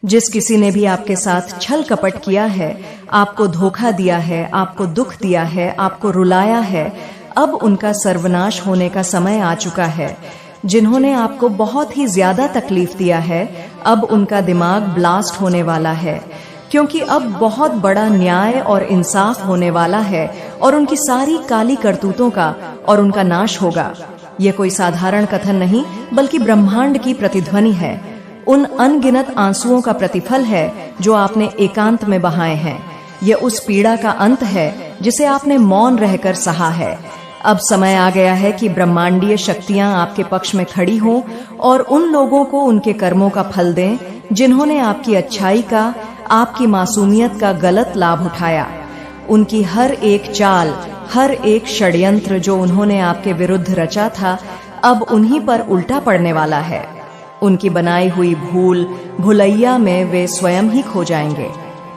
जिस किसी ने भी आपके साथ छल कपट किया है, आपको धोखा दिया है, आपको दुख दिया है, आपको रुलाया है, अब उनका सर्वनाश होने का समय आ चुका है। जिन्होंने आपको बहुत ही ज्यादा तकलीफ दिया है, अब उनका दिमाग ब्लास्ट होने वाला है, क्योंकि अब बहुत बड़ा न्याय और इंसाफ होने वाला है और उनकी सारी काली करतूतों का और उनका नाश होगा। यह कोई साधारण कथन नहीं, बल्कि ब्रह्मांड की प्रतिध्वनि है। उन अनगिनत आंसुओं का प्रतिफल है जो आपने एकांत में बहाए हैं। यह उस पीड़ा का अंत है जिसे आपने मौन रहकर सहा है। अब समय आ गया है कि ब्रह्मांडीय शक्तियां आपके पक्ष में खड़ी हों और उन लोगों को उनके कर्मों का फल दें जिन्होंने आपकी अच्छाई का, आपकी मासूमियत का गलत लाभ उठाया। उनकी हर एक चाल, हर एक षड्यंत्र जो उन्होंने आपके विरुद्ध रचा था, अब उन्हीं पर उल्टा पड़ने वाला है। उनकी बनाई हुई भूलैया में वे स्वयं ही खो जाएंगे।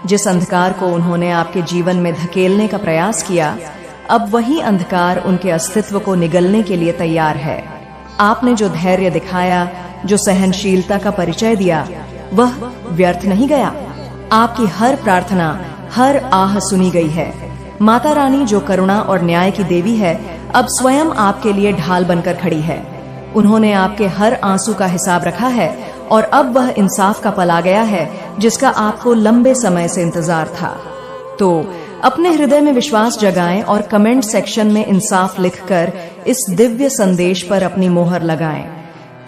जिस अंधकार को उन्होंने आपके जीवन में धकेलने का प्रयास किया, अब वही अंधकार उनके अस्तित्व को निगलने के लिए तैयार है। आपने जो धैर्य दिखाया, जो सहनशीलता का परिचय दिया, वह व्यर्थ नहीं गया। आपकी हर प्रार्थना, हर आह सुनी गई है। माता रानी जो करुणा और न्याय की देवी है, अब स्वयं आपके लिए ढाल बनकर खड़ी है। उन्होंने आपके हर आंसू का हिसाब रखा है और अब वह इंसाफ का पल आ गया है जिसका आपको लंबे समय से इंतजार था। तो अपने हृदय में विश्वास जगाएं और कमेंट सेक्शन में इंसाफ लिखकर इस दिव्य संदेश पर अपनी मोहर लगाएं।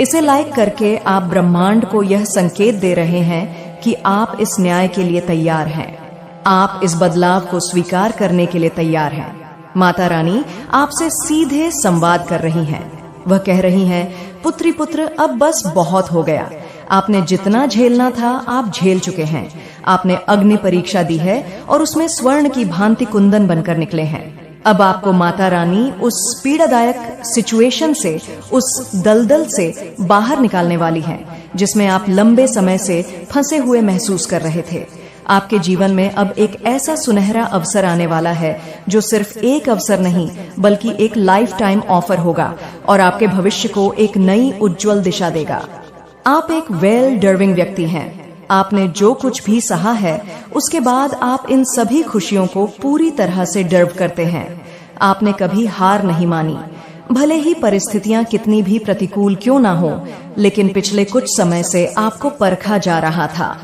इसे लाइक करके आप ब्रह्मांड को यह संकेत दे रहे हैं कि आप इस न्याय के लिए तैयार हैं। आप इस बदलाव को स्वीकार करने के लिए तैयार हैं। माता रानी आपसे सीधे संवाद कर रही हैं। वह कह रही हैं, पुत्री पुत्र, अब बस बहुत हो गया। आपने जितना झेलना था आप झेल चुके हैं। आपने अग्नि परीक्षा दी है और उसमें स्वर्ण की भांति कुंदन बनकर निकले हैं। अब आपको माता रानी उस पीड़ादायक सिचुएशन से, उस दलदल से बाहर निकालने वाली हैं जिसमें आप लंबे समय से फंसे हुए महसूस कर रहे थे। आपके जीवन में अब एक ऐसा सुनहरा अवसर आने वाला है जो सिर्फ एक अवसर नहीं, बल्कि एक लाइफ टाइम ऑफर होगा और आपके भविष्य को एक नई उज्जवल दिशा देगा। आप एक वेल डर्विंग व्यक्ति हैं। आपने जो कुछ भी सहा है, उसके बाद आप इन सभी खुशियों को पूरी तरह से डर्व करते हैं। आपने कभी हार नहीं मानी, भले ही परिस्थितियां कितनी भी प्रतिकूल क्यों ना हो, लेकिन पिछले कुछ समय से आपको परखा जा रहा था।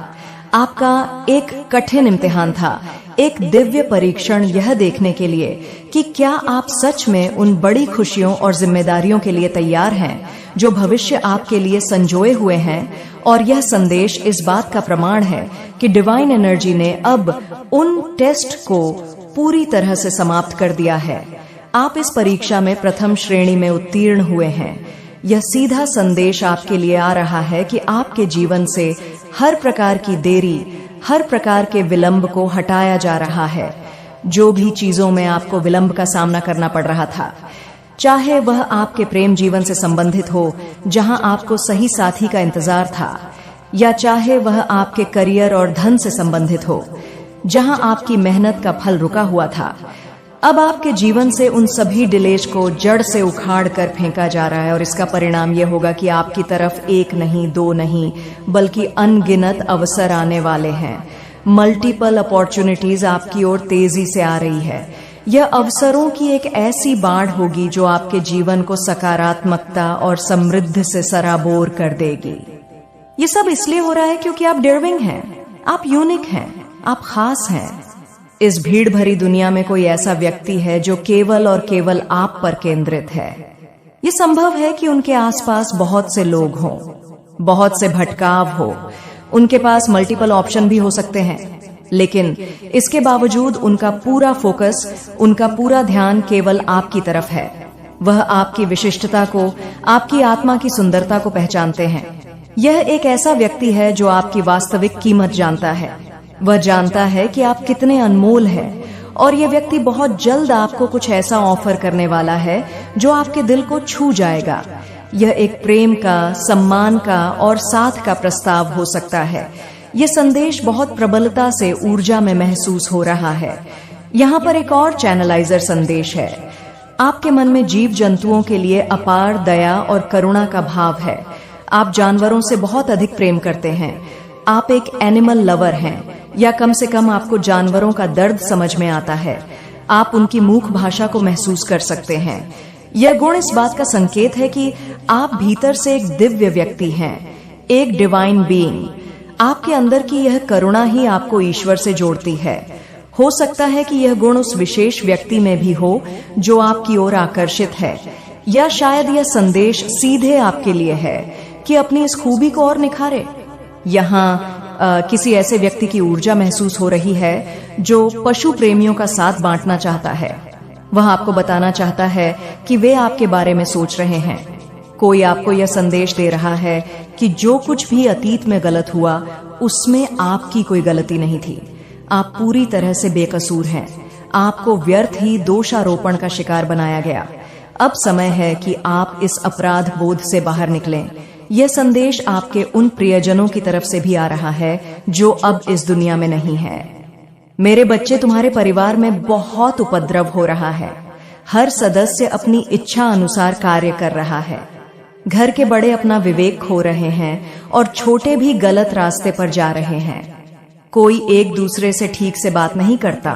आपका एक कठिन इम्तिहान था, एक दिव्य परीक्षण, यह देखने के लिए कि क्या आप सच में उन बड़ी खुशियों और जिम्मेदारियों के लिए तैयार हैं जो भविष्य आपके लिए संजोए हुए हैं। और यह संदेश इस बात का प्रमाण है कि डिवाइन एनर्जी ने अब उन टेस्ट को पूरी तरह से समाप्त कर दिया है। आप इस परीक्षा में प्रथम श्रेणी में उत्तीर्ण हुए हैं। यह सीधा संदेश आपके लिए आ रहा है कि आपके जीवन से हर प्रकार की देरी, हर प्रकार के विलंब को हटाया जा रहा है। जो भी चीजों में आपको विलंब का सामना करना पड़ रहा था, चाहे वह आपके प्रेम जीवन से संबंधित हो जहां आपको सही साथी का इंतजार था, या चाहे वह आपके करियर और धन से संबंधित हो जहां आपकी मेहनत का फल रुका हुआ था, अब आपके जीवन से उन सभी डिलेज को जड़ से उखाड़ कर फेंका जा रहा है। और इसका परिणाम यह होगा कि आपकी तरफ एक नहीं, दो नहीं, बल्कि अनगिनत अवसर आने वाले हैं। मल्टीपल अपॉर्चुनिटीज आपकी ओर तेजी से आ रही है। यह अवसरों की एक ऐसी बाढ़ होगी जो आपके जीवन को सकारात्मकता और समृद्धि से सराबोर कर देगी। ये सब इसलिए हो रहा है क्योंकि आप डर्विंग हैं, आप यूनिक हैं, आप खास हैं। इस भीड़ भरी दुनिया में कोई ऐसा व्यक्ति है जो केवल और केवल आप पर केंद्रित है। ये संभव है कि उनके आसपास बहुत से लोग हों, बहुत से भटकाव हो, उनके पास मल्टीपल ऑप्शन भी हो सकते हैं, लेकिन इसके बावजूद उनका पूरा फोकस, उनका पूरा ध्यान केवल आपकी तरफ है। वह आपकी विशिष्टता को, आपकी आत्मा की सुंदरता को पहचानते हैं। यह एक ऐसा व्यक्ति है जो आपकी वास्तविक कीमत जानता है। वह जानता है कि आप कितने अनमोल हैं, और यह व्यक्ति बहुत जल्द आपको कुछ ऐसा ऑफर करने वाला है जो आपके दिल को छू जाएगा। यह एक प्रेम का, सम्मान का और साथ का प्रस्ताव हो सकता है। यह संदेश बहुत प्रबलता से ऊर्जा में महसूस हो रहा है। यहाँ पर एक और चैनलाइजर संदेश है। आपके मन में जीव जंतुओं के लिए अपार दया और करुणा का भाव है। आप जानवरों से बहुत अधिक प्रेम करते हैं। आप एक एनिमल लवर हैं, या कम से कम आपको जानवरों का दर्द समझ में आता है। आप उनकी मूक भाषा को महसूस कर सकते हैं। यह गुण इस बात का संकेत है कि आप भीतर से एक दिव्य व्यक्ति हैं, एक डिवाइन बीइंग। आपके अंदर की यह करुणा ही आपको ईश्वर से जोड़ती है। हो सकता है कि यह गुण उस विशेष व्यक्ति में भी हो जो आपकी ओर आकर्षित है, या शायद यह संदेश सीधे आपके लिए है कि अपनी इस खूबी को और निखारे। यहाँ किसी ऐसे व्यक्ति की ऊर्जा महसूस हो रही है जो पशु प्रेमियों का साथ बांटना चाहता है। वह आपको बताना चाहता है कि वे आपके बारे में सोच रहे हैं। कोई आपको यह संदेश दे रहा है कि जो कुछ भी अतीत में गलत हुआ उसमें आपकी कोई गलती नहीं थी। आप पूरी तरह से बेकसूर हैं। आपको व्यर्थ ही दोषारोपण का शिकार बनाया गया। अब समय है कि आप इस अपराध बोध से बाहर निकलें। यह संदेश आपके उन प्रियजनों की तरफ से भी आ रहा है जो अब इस दुनिया में नहीं है। मेरे बच्चे, तुम्हारे परिवार में बहुत उपद्रव हो रहा है। हर सदस्य अपनी इच्छा अनुसार कार्य कर रहा है। घर के बड़े अपना विवेक खो रहे हैं और छोटे भी गलत रास्ते पर जा रहे हैं। कोई एक दूसरे से ठीक से बात नहीं करता।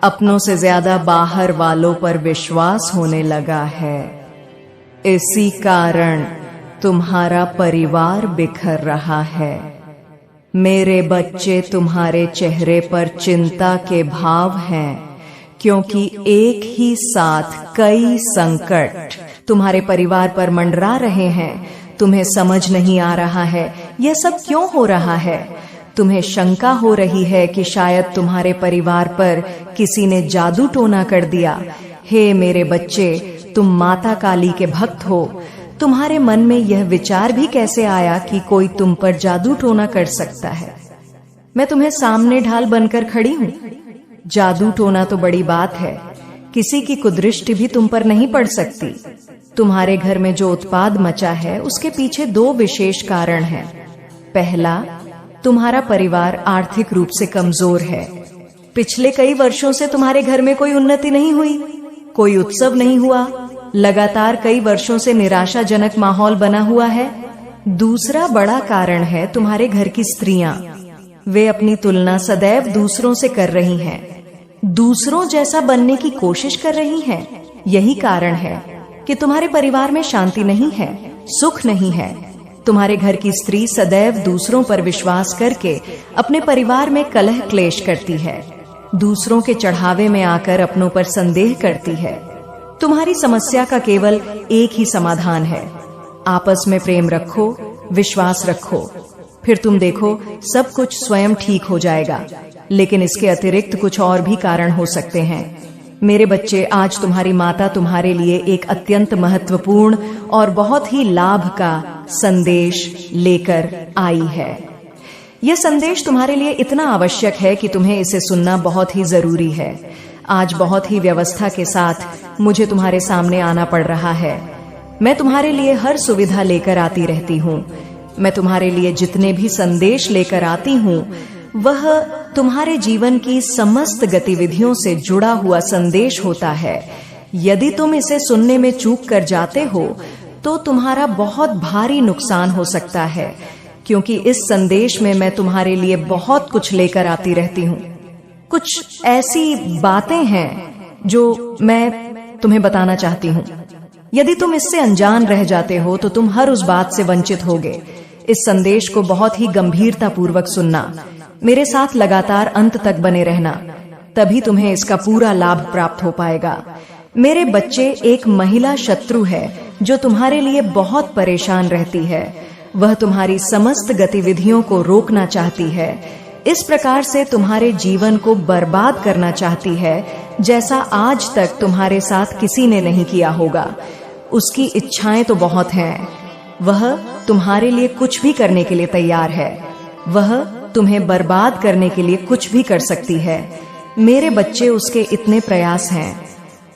अपनों से ज्यादा बाहर वालों पर विश्वास होने लगा है। इसी कारण तुम्हारा परिवार बिखर रहा है। मेरे बच्चे, तुम्हारे चेहरे पर चिंता के भाव हैं, क्योंकि एक ही साथ कई संकट तुम्हारे परिवार पर मंडरा रहे हैं। तुम्हें समझ नहीं आ रहा है यह सब क्यों हो रहा है। तुम्हें शंका हो रही है कि शायद तुम्हारे परिवार पर किसी ने जादू टोना कर दिया। हे मेरे बच्चे, तुम माता काली के भक्त हो। तुम्हारे मन में यह विचार भी कैसे आया कि कोई तुम पर जादू टोना कर सकता है। मैं तुम्हें सामने ढाल बनकर खड़ी हूँ। जादू टोना तो बड़ी बात है, किसी की कुदृष्टि भी तुम पर नहीं पड़ सकती। तुम्हारे घर में जो उत्पाद मचा है उसके पीछे दो विशेष कारण हैं। पहला, तुम्हारा परिवार आर्थिक रूप से कमजोर है। पिछले कई वर्षों से तुम्हारे घर में कोई उन्नति नहीं हुई, कोई उत्सव नहीं हुआ। लगातार कई वर्षों से निराशाजनक माहौल बना हुआ है। दूसरा बड़ा कारण है तुम्हारे घर की स्त्रियां। वे अपनी तुलना सदैव दूसरों से कर रही हैं, दूसरों जैसा बनने की कोशिश कर रही हैं। यही कारण है कि तुम्हारे परिवार में शांति नहीं है, सुख नहीं है। तुम्हारे घर की स्त्री सदैव दूसरों पर विश्वास करके अपने परिवार में कलह क्लेश करती है, दूसरों के चढ़ावे में आकर अपनों पर संदेह करती है। तुम्हारी समस्या का केवल एक ही समाधान है, आपस में प्रेम रखो, विश्वास रखो, फिर तुम देखो सब कुछ स्वयं ठीक हो जाएगा। लेकिन इसके अतिरिक्त कुछ और भी कारण हो सकते हैं। मेरे बच्चे, आज तुम्हारी माता तुम्हारे लिए एक अत्यंत महत्वपूर्ण और बहुत ही लाभ का संदेश लेकर आई है। यह संदेश तुम्हारे लिए इतना आवश्यक है कि तुम्हें इसे सुनना बहुत ही जरूरी है। आज बहुत ही व्यवस्था के साथ मुझे तुम्हारे सामने आना पड़ रहा है। मैं तुम्हारे लिए हर सुविधा लेकर आती रहती हूँ। मैं तुम्हारे लिए जितने भी संदेश लेकर आती हूँ वह तुम्हारे जीवन की समस्त गतिविधियों से जुड़ा हुआ संदेश होता है। यदि तुम इसे सुनने में चूक कर जाते हो तो तुम्हारा बहुत भारी नुकसान हो सकता है, क्योंकि इस संदेश में मैं तुम्हारे लिए बहुत कुछ लेकर आती रहती हूँ। कुछ ऐसी बातें हैं जो मैं तुम्हें बताना चाहती हूँ। यदि तुम इससे अनजान रह जाते हो तो तुम हर उस बात से वंचित होगे। इस संदेश को बहुत ही गंभीरता पूर्वक सुनना, मेरे साथ लगातार अंत तक बने रहना, तभी तुम्हें इसका पूरा लाभ प्राप्त हो पाएगा। मेरे बच्चे, एक महिला शत्रु है जो तुम्हारे लिए बहुत परेशान रहती है। वह तुम्हारी समस्त गतिविधियों को रोकना चाहती है, इस प्रकार से तुम्हारे जीवन को बर्बाद करना चाहती है जैसा आज तक तुम्हारे साथ किसी ने नहीं किया होगा। उसकी इच्छाएं तो बहुत हैं, वह तुम्हारे लिए कुछ भी करने के लिए तैयार है। वह तुम्हें बर्बाद करने के लिए कुछ भी कर सकती है। मेरे बच्चे, उसके इतने प्रयास हैं,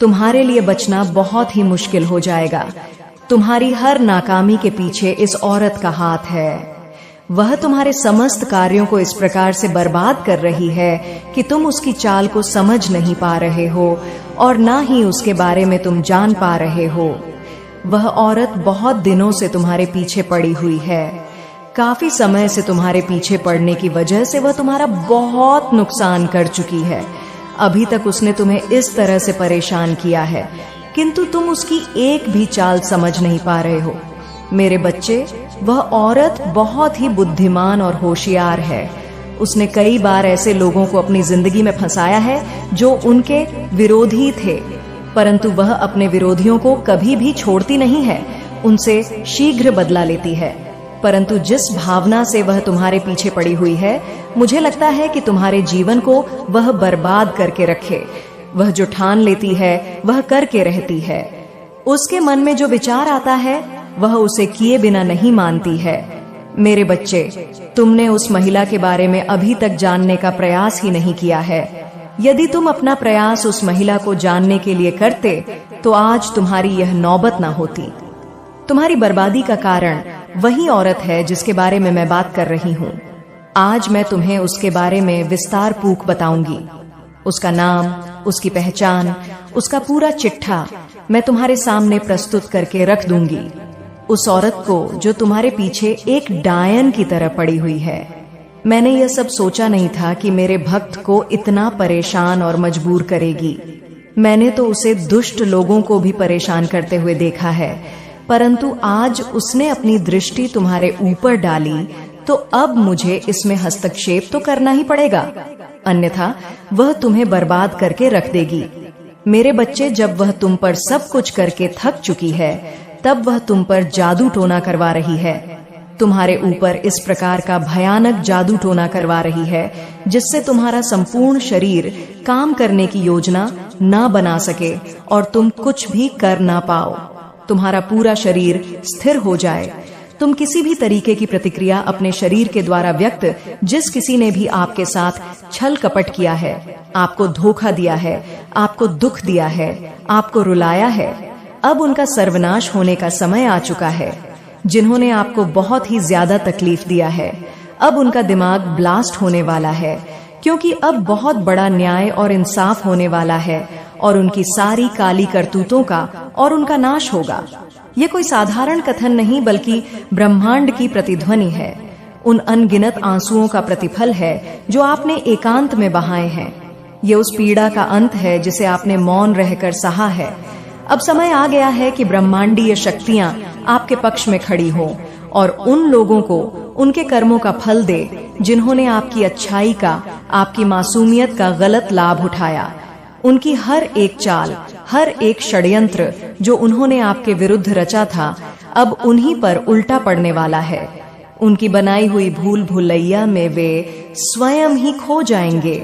तुम्हारे लिए बचना बहुत ही मुश्किल हो जाएगा। तुम्हारी हर नाकामी के पीछे इस औरत का हाथ है। वह तुम्हारे समस्त कार्यों को इस प्रकार से बर्बाद कर रही है कि तुम उसकी चाल को समझ नहीं पा रहे हो और ना ही उसके बारे में तुम जान पा रहे हो। वह औरत बहुत दिनों से तुम्हारे पीछे पड़ी हुई है। काफी समय से तुम्हारे पीछे पड़ने की वजह से वह तुम्हारा बहुत नुकसान कर चुकी है। अभी तक उसने तुम्हें इस तरह से परेशान किया है, किंतु तुम उसकी एक भी चाल समझ नहीं पा रहे हो। मेरे बच्चे, वह औरत बहुत ही बुद्धिमान और होशियार है। उसने कई बार ऐसे लोगों को अपनी जिंदगी में फंसाया है जो उनके विरोधी थे, परंतु वह अपने विरोधियों को कभी भी छोड़ती नहीं है, उनसे शीघ्र बदला लेती है। परंतु जिस भावना से वह तुम्हारे पीछे पड़ी हुई है, मुझे लगता है कि तुम्हारे जीवन को वह बर्बाद करके रखे। वह जो ठान लेती है वह करके रहती है। उसके मन में जो विचार आता है वह उसे किए बिना नहीं मानती है। मेरे बच्चे, तुमने उस महिला के बारे में अभी तक जानने का प्रयास ही नहीं किया है। यदि तुम अपना प्रयास उस महिला को जानने के लिए करते तो आज तुम्हारी यह नौबत न होती। तुम्हारी बर्बादी का कारण वही औरत है जिसके बारे में मैं बात कर रही हूँ। आज मैं तुम्हें उसके बारे में विस्तार पूर्वक बताऊंगी। उसका नाम, उसकी पहचान, उसका पूरा चिट्ठा मैं तुम्हारे सामने प्रस्तुत करके रख दूंगी। उस औरत को जो तुम्हारे पीछे एक डायन की तरह पड़ी हुई है। मैंने यह सब सोचा नहीं था कि मेरे भक्त को इतना परेशान और मजबूर करेगी। मैंने तो उसे दुष्ट लोगों को भी परेशान करते हुए देखा है, परंतु आज उसने अपनी दृष्टि तुम्हारे ऊपर डाली, तो अब मुझे इसमें हस्तक्षेप तो करना ही पड़ेगा, अन्यथा वह तुम्हें बर्बाद करके रख देगी। मेरे बच्चे, जब वह तुम पर सब कुछ करके थक चुकी है, तब वह तुम पर जादू टोना करवा रही है। तुम्हारे ऊपर इस प्रकार का भयानक जादू टोना करवा रही है जिससे तुम्हारा संपूर्ण शरीर काम करने की योजना ना बना सके और तुम कुछ भी कर ना पाओ। तुम्हारा पूरा शरीर स्थिर हो जाए। तुम किसी भी तरीके की प्रतिक्रिया अपने शरीर के द्वारा व्यक्त, जिस किसी ने भी आपके साथ छल कपट किया है, आपको धोखा दिया है, आपको दुख दिया है, आपको रुलाया है, अब उनका सर्वनाश होने का समय आ चुका है। जिन्होंने आपको बहुत ही ज्यादा तकलीफ दिया है, अब उनका दिमाग ब्लास्ट होने वाला है, क्योंकि अब बहुत बड़ा न्याय और इंसाफ होने वाला है और उनकी सारी काली करतूतों का और उनका नाश होगा। ये कोई साधारण कथन नहीं, बल्कि ब्रह्मांड की प्रतिध्वनि है। उन अनगिनत आंसुओं का प्रतिफल है जो आपने एकांत में बहाए हैं। ये उस पीड़ा का अंत है जिसे आपने मौन रहकर सहा है। अब समय आ गया है कि ब्रह्मांडीय शक्तियां आपके पक्ष में खड़ी हों और उन लोगों को उनके कर्मों का फल दे जिन्होंने आपकी अच्छाई का, आपकी मासूमियत का गलत लाभ उठाया। उनकी हर एक चाल, हर एक षड्यंत्र जो उन्होंने आपके विरुद्ध रचा था, अब उन्हीं पर उल्टा पड़ने वाला है। उनकी बनाई हुई भूल भुलैया में वे स्वयं ही खो जाएंगे।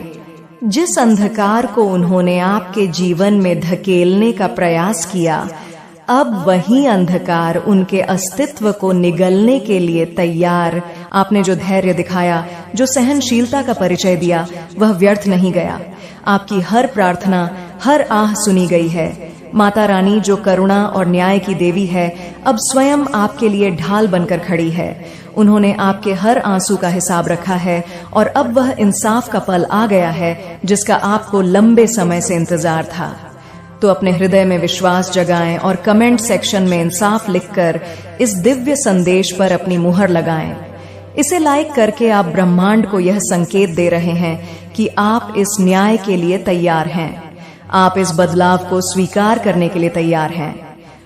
जिस अंधकार को उन्होंने आपके जीवन में धकेलने का प्रयास किया, अब वही अंधकार उनके अस्तित्व को निगलने के लिए तैयार। आपने जो धैर्य दिखाया, जो सहनशीलता का परिचय दिया, वह व्यर्थ नहीं गया। आपकी हर प्रार्थना, हर आह सुनी गई है। माता रानी जो करुणा और न्याय की देवी है, अब स्वयं आपके लिए ढाल बनकर खड़ी है। उन्होंने आपके हर आंसू का हिसाब रखा है और अब वह इंसाफ का पल आ गया है जिसका आपको लंबे समय से इंतजार था। तो अपने हृदय में विश्वास जगाएं और कमेंट सेक्शन में इंसाफ लिखकर इस दिव्य संदेश पर अपनी मुहर लगाएं। इसे लाइक करके आप ब्रह्मांड को यह संकेत दे रहे हैं कि आप इस न्याय के लिए तैयार हैं। आप इस बदलाव को स्वीकार करने के लिए तैयार हैं।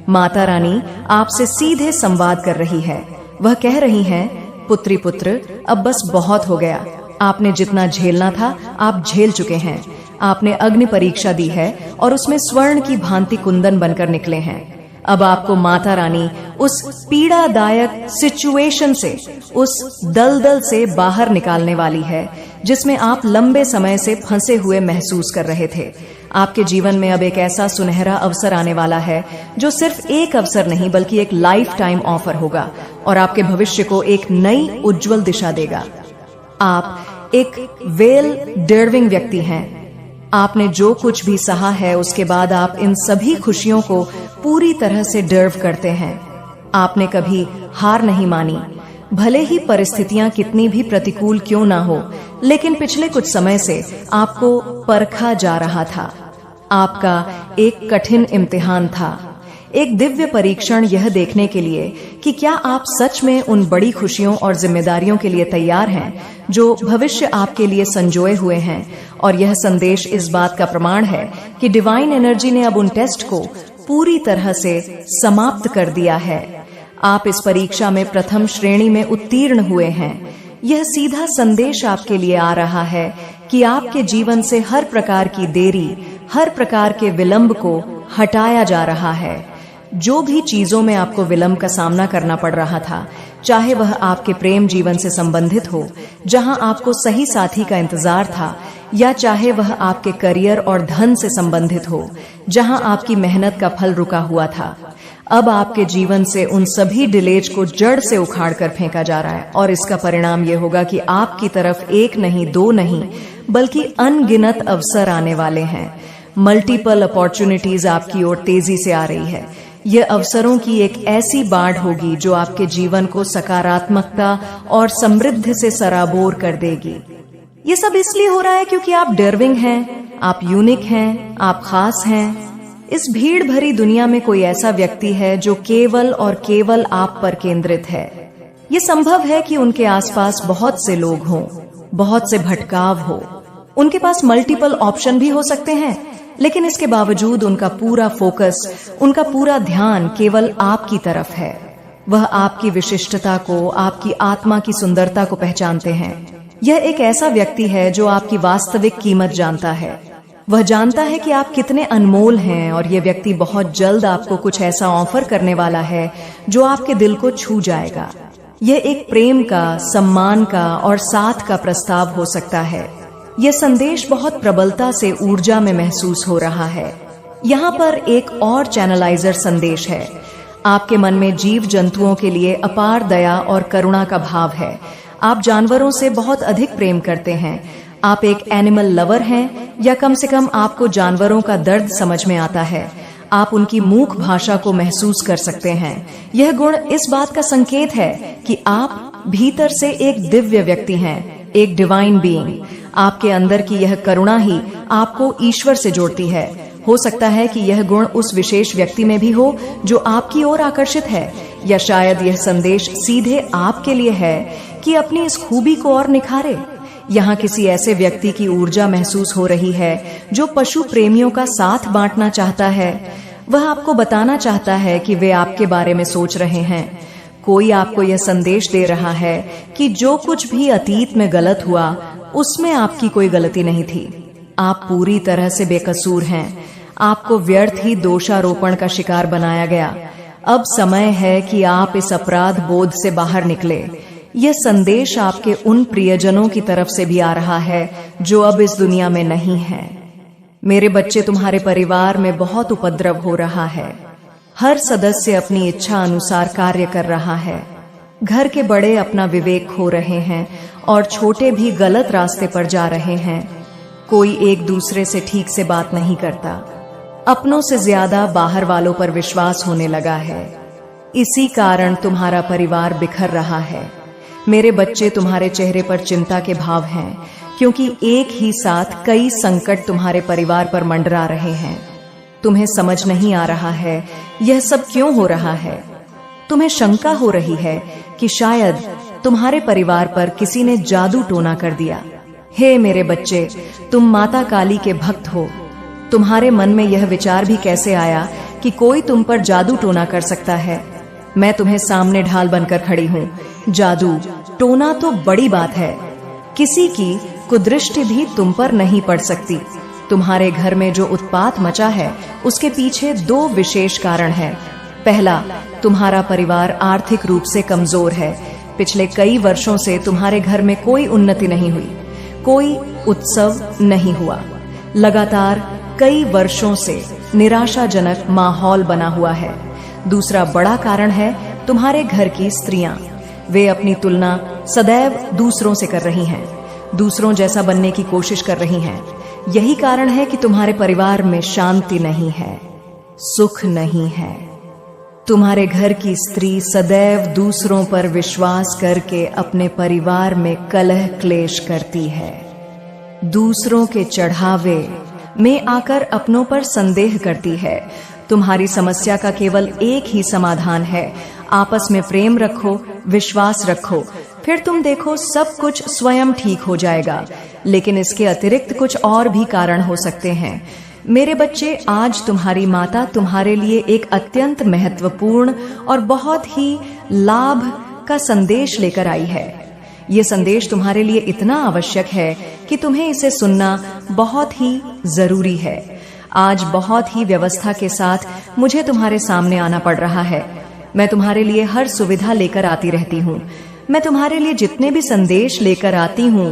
माता रानी आपसे सीधे संवाद कर रही है। वह कह रही हैं, पुत्री पुत्र, अब बस बहुत हो गया। आपने जितना झेलना था आप झेल चुके हैं। आपने अग्नि परीक्षा दी है और उसमें स्वर्ण की भांति कुंदन बनकर निकले हैं। अब आपको माता रानी उस पीड़ादायक सिचुएशन से, उस दलदल से बाहर निकालने वाली है जिसमें आप लंबे समय से फंसे हुए महसूस कर रहे थे। आपके जीवन में अब एक ऐसा सुनहरा अवसर आने वाला है जो सिर्फ एक अवसर नहीं बल्कि एक लाइफ टाइम ऑफर होगा और आपके भविष्य को एक नई उज्जवल दिशा देगा। आप एक वेल डिजर्विंग व्यक्ति हैं। आपने जो कुछ भी सहा है उसके बाद आप इन सभी खुशियों को पूरी तरह से डिजर्व करते हैं। आपने कभी हार नहीं मानी, भले ही परिस्थितियां कितनी भी प्रतिकूल क्यों ना हो, लेकिन पिछले कुछ समय से आपको परखा जा रहा था। आपका एक कठिन इम्तिहान था, एक दिव्य परीक्षण यह देखने के लिए कि क्या आप सच में उन बड़ी खुशियों और जिम्मेदारियों के लिए तैयार हैं जो भविष्य आपके लिए संजोए हुए हैं। और यह संदेश इस बात का प्रमाण है कि डिवाइन एनर्जी ने अब उन टेस्ट को पूरी तरह से समाप्त कर दिया है। आप इस परीक्षा में प्रथम श्रेणी में उत्तीर्ण हुए हैं। यह सीधा संदेश आपके लिए आ रहा है कि आपके जीवन से हर प्रकार की देरी, हर प्रकार के विलंब को हटाया जा रहा है। जो भी चीजों में आपको विलंब का सामना करना पड़ रहा था, चाहे वह आपके प्रेम जीवन से संबंधित हो, जहां आपको सही साथी का इंतजार था, या चाहे वह आपके करियर और धन से संबंधित हो, जहां आपकी मेहनत का फल रुका हुआ था, अब आपके जीवन से उन सभी डिलेज को जड़ से उखाड़ कर फेंका जा रहा है। और इसका परिणाम यह होगा कि आपकी तरफ एक नहीं, दो नहीं, बल्कि अनगिनत अवसर आने वाले हैं। मल्टीपल अपॉर्चुनिटीज आपकी ओर तेजी से आ रही है। यह अवसरों की एक ऐसी बाढ़ होगी जो आपके जीवन को सकारात्मकता और समृद्धि से सराबोर कर देगी। ये सब इसलिए हो रहा है क्योंकि आप डर्विंग हैं, आप यूनिक हैं, आप खास हैं। इस भीड़ भरी दुनिया में कोई ऐसा व्यक्ति है जो केवल और केवल आप पर केंद्रित है। ये संभव है कि उनके आसपास बहुत से लोग हों, बहुत से भटकाव हो, उनके पास मल्टीपल ऑप्शन भी हो सकते हैं, लेकिन इसके बावजूद उनका पूरा फोकस, उनका पूरा ध्यान केवल आपकी तरफ है। वह आपकी विशिष्टता को, आपकी आत्मा की सुंदरता को पहचानते हैं। यह एक ऐसा व्यक्ति है जो आपकी वास्तविक कीमत जानता है। वह जानता है कि आप कितने अनमोल हैं, और यह व्यक्ति बहुत जल्द आपको कुछ ऐसा ऑफर करने वाला है जो आपके दिल को छू जाएगा। यह एक प्रेम का, सम्मान का और साथ का प्रस्ताव हो सकता है। यह संदेश बहुत प्रबलता से ऊर्जा में महसूस हो रहा है। यहाँ पर एक और चैनलाइजर संदेश है। आपके मन में जीव जंतुओं के लिए अपार दया और करुणा का भाव है। आप जानवरों से बहुत अधिक प्रेम करते हैं। आप एक एनिमल लवर हैं, या कम से कम आपको जानवरों का दर्द समझ में आता है। आप उनकी मूक भाषा को महसूस कर सकते हैं। यह गुण इस बात का संकेत है कि आप भीतर से एक दिव्य व्यक्ति हैं, एक डिवाइन बीइंग। आपके अंदर की यह करुणा ही आपको ईश्वर से जोड़ती है। हो सकता है कि यह गुण उस विशेष व्यक्ति में भी हो जो आपकी ओर आकर्षित है, या शायद यह संदेश सीधे आपके लिए है कि अपनी इस खूबी को और निखारे। यहाँ किसी ऐसे व्यक्ति की ऊर्जा महसूस हो रही है जो पशु प्रेमियों का साथ बांटना चाहता है। वह आपको बताना चाहता है कि वे आपके बारे में सोच रहे हैं। कोई आपको यह संदेश दे रहा है कि जो कुछ भी अतीत में गलत हुआ, उसमें आपकी कोई गलती नहीं थी। आप पूरी तरह से बेकसूर हैं। आपको व्यर्थ ही दोषारोपण का शिकार बनाया गया। अब समय है कि आप इस अपराध बोध से बाहर निकले। यह संदेश आपके उन प्रियजनों की तरफ से भी आ रहा है जो अब इस दुनिया में नहीं है। मेरे बच्चे, तुम्हारे परिवार में बहुत उपद्रव हो रहा है। हर सदस्य अपनी इच्छा अनुसार कार्य कर रहा है। घर के बड़े अपना विवेक खो रहे हैं और छोटे भी गलत रास्ते पर जा रहे हैं। कोई एक दूसरे से ठीक से बात नहीं करता। अपनों से ज्यादा बाहर वालों पर विश्वास होने लगा है। इसी कारण तुम्हारा परिवार बिखर रहा है। मेरे बच्चे, तुम्हारे चेहरे पर चिंता के भाव हैं, क्योंकि एक ही साथ कई संकट तुम्हारे परिवार पर मंडरा रहे हैं। तुम्हें समझ नहीं आ रहा है यह सब क्यों हो रहा है। तुम्हें शंका हो रही है कि शायद तुम्हारे परिवार पर किसी ने जादू टोना कर दिया। हे मेरे बच्चे, तुम माता काली के भक्त हो। तुम्हारे मन में यह विचार भी कैसे आया कि कोई तुम पर जादू टोना कर सकता है। मैं तुम्हें सामने ढाल बनकर खड़ी हूँ। जादू टोना तो बड़ी बात है। किसी की कुदृष्टि भी तुम पर नहीं पड़ सकती। तुम्हारे घर में जो उत्पात मचा है, उसके पीछे दो विशेष कारण हैं। पहला, तुम्हारा परिवार आर्थिक रूप से कमजोर है। पिछले कई वर्षों से तुम्हारे घर में कोई उन्नति नहीं हुई, कोई उत्सव नहीं हुआ। लगातार कई वर्षों से निराशाजनक माहौल बना हुआ है। दूसरा बड़ा कारण है तुम्हारे घर की स्त्रियां। वे अपनी तुलना सदैव दूसरों से कर रही हैं, दूसरों जैसा बनने की कोशिश कर रही हैं। यही कारण है कि तुम्हारे परिवार में शांति नहीं है, सुख नहीं है। तुम्हारे घर की स्त्री सदैव दूसरों पर विश्वास करके अपने परिवार में कलह क्लेश करती है। दूसरों के चढ़ावे में आकर अपनों पर संदेह करती है। तुम्हारी समस्या का केवल एक ही समाधान है, आपस में प्रेम रखो, विश्वास रखो, फिर तुम देखो सब कुछ स्वयं ठीक हो जाएगा। लेकिन इसके अतिरिक्त कुछ और भी कारण हो सकते हैं। मेरे बच्चे, आज तुम्हारी माता तुम्हारे लिए एक अत्यंत महत्वपूर्ण और बहुत ही लाभ का संदेश लेकर आई है। ये संदेश तुम्हारे लिए इतना आवश्यक है कि तुम्हें इसे सुनना बहुत ही जरूरी है। आज बहुत ही व्यवस्था के साथ मुझे तुम्हारे सामने आना पड़ रहा है। मैं तुम्हारे लिए हर सुविधा लेकर आती रहती हूँ। मैं तुम्हारे लिए जितने भी संदेश लेकर आती हूँ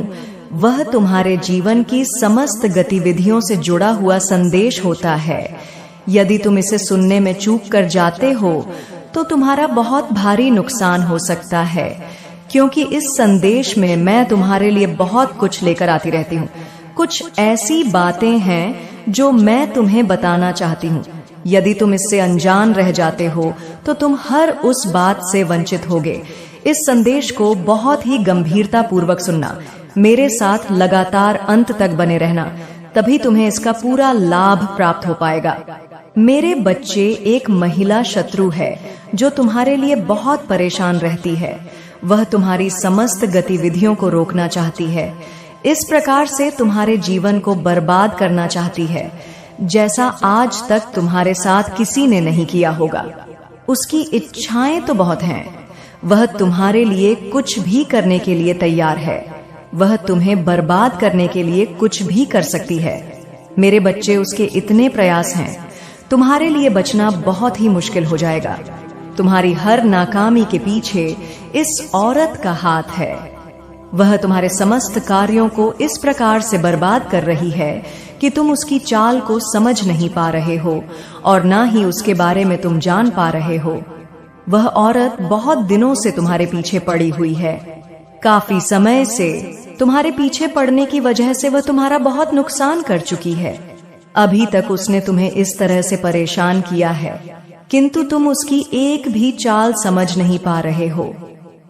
वह तुम्हारे जीवन की समस्त गतिविधियों से जुड़ा हुआ संदेश होता है। यदि तुम इसे सुनने में चूक कर जाते हो तो तुम्हारा बहुत भारी नुकसान हो सकता है, क्योंकि इस संदेश में मैं तुम्हारे लिए बहुत कुछ लेकर आती रहती हूँ। कुछ ऐसी बातें हैं जो मैं तुम्हें बताना चाहती हूँ। यदि तुम इससे अनजान रह जाते हो तो तुम हर उस बात से वंचित होगे। इस संदेश को बहुत ही गंभीरता पूर्वक सुनना, मेरे साथ लगातार अंत तक बने रहना, तभी तुम्हें इसका पूरा लाभ प्राप्त हो पाएगा। मेरे बच्चे, एक महिला शत्रु है जो तुम्हारे लिए बहुत परेशान रहती है। वह तुम्हारी समस्त गतिविधियों को रोकना चाहती है, इस प्रकार से तुम्हारे जीवन को बर्बाद करना चाहती है, जैसा आज तक तुम्हारे साथ किसी ने नहीं किया होगा। उसकी इच्छाएं तो बहुत हैं। वह तुम्हारे लिए कुछ भी करने के लिए तैयार है। वह तुम्हें बर्बाद करने के लिए कुछ भी कर सकती है। मेरे बच्चे, उसके इतने प्रयास हैं, तुम्हारे लिए बचना बहुत ही मुश्किल हो जाएगा। तुम्हारी हर नाकामी के पीछे इस औरत का हाथ है। वह तुम्हारे समस्त कार्यों को इस प्रकार से बर्बाद कर रही है कि तुम उसकी चाल को समझ नहीं पा रहे हो और ना ही उसके बारे में तुम जान पा रहे हो। वह औरत बहुत दिनों से तुम्हारे पीछे पड़ी हुई है। काफी समय से तुम्हारे पीछे पड़ने की वजह से वह तुम्हारा बहुत नुकसान कर चुकी है। अभी तक उसने तुम्हें इस तरह से परेशान किया है, किंतु तुम उसकी एक भी चाल समझ नहीं पा रहे हो।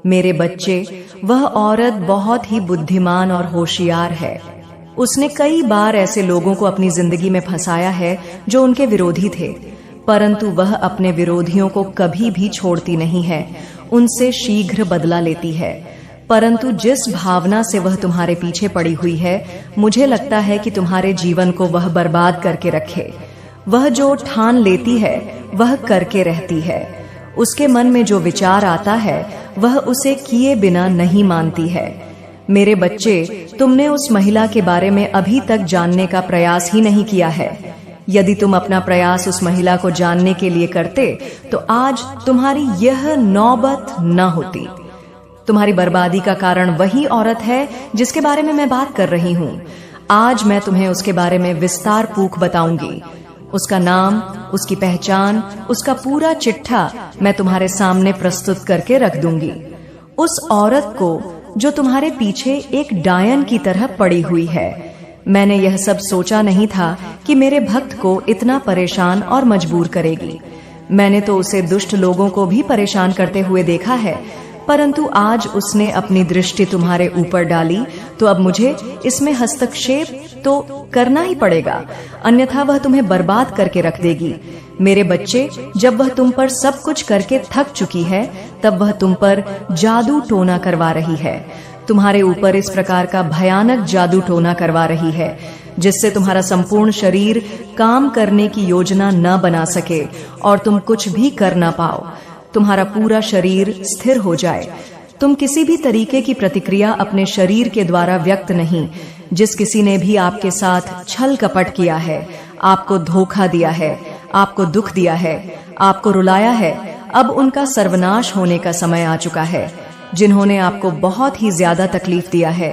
मेरे बच्चे, वह औरत बहुत ही बुद्धिमान और होशियार है। उसने कई बार ऐसे लोगों को अपनी जिंदगी में फंसाया है जो उनके विरोधी थे, परंतु वह अपने विरोधियों को कभी भी छोड़ती नहीं है, उनसे शीघ्र बदला लेती है। परंतु जिस भावना से वह तुम्हारे पीछे पड़ी हुई है, मुझे लगता है कि तुम्हारे जीवन को वह बर्बाद करके रखे। वह जो ठान लेती है वह करके रहती है। उसके मन में जो विचार आता है वह उसे किए बिना नहीं मानती है। मेरे बच्चे, तुमने उस महिला के बारे में अभी तक जानने का प्रयास ही नहीं किया है। यदि तुम अपना प्रयास उस महिला को जानने के लिए करते तो आज तुम्हारी यह नौबत न होती। तुम्हारी बर्बादी का कारण वही औरत है जिसके बारे में मैं बात कर रही हूँ। आज मैं तुम्हें उसके बारे में विस्तार पूर्वक बताऊंगी। उसका नाम, उसकी पहचान, उसका पूरा चिट्ठा मैं तुम्हारे सामने प्रस्तुत करके रख दूंगी। उस औरत को जो तुम्हारे पीछे एक डायन की तरह पड़ी हुई है। मैंने यह सब सोचा नहीं था कि मेरे भक्त को इतना परेशान और मजबूर करेगी। मैंने तो उसे दुष्ट लोगों को भी परेशान करते हुए देखा है, परंतु आज उसने अपनी दृष्टि तुम्हारे ऊपर डाली, तो अब मुझे इसमें हस्तक्षेप तो करना ही पड़ेगा, अन्यथा वह तुम्हें बर्बाद करके रख देगी। मेरे बच्चे, जब वह तुम पर सब कुछ करके थक चुकी है, तब वह तुम पर जादू टोना करवा रही है। तुम्हारे ऊपर इस प्रकार का भयानक जादू टोना करवा रही है जिससे तुम्हारा संपूर्ण शरीर काम करने की योजना न बना सके और तुम कुछ भी कर न पाओ। तुम्हारा पूरा शरीर स्थिर हो जाए। तुम किसी भी तरीके की प्रतिक्रिया अपने शरीर के द्वारा व्यक्त नहीं। जिस किसी ने भी आपके साथ छल कपट किया है, आपको धोखा दिया है, आपको दुख दिया है, आपको रुलाया है, अब उनका सर्वनाश होने का समय आ चुका है। जिन्होंने आपको बहुत ही ज्यादा तकलीफ दिया है,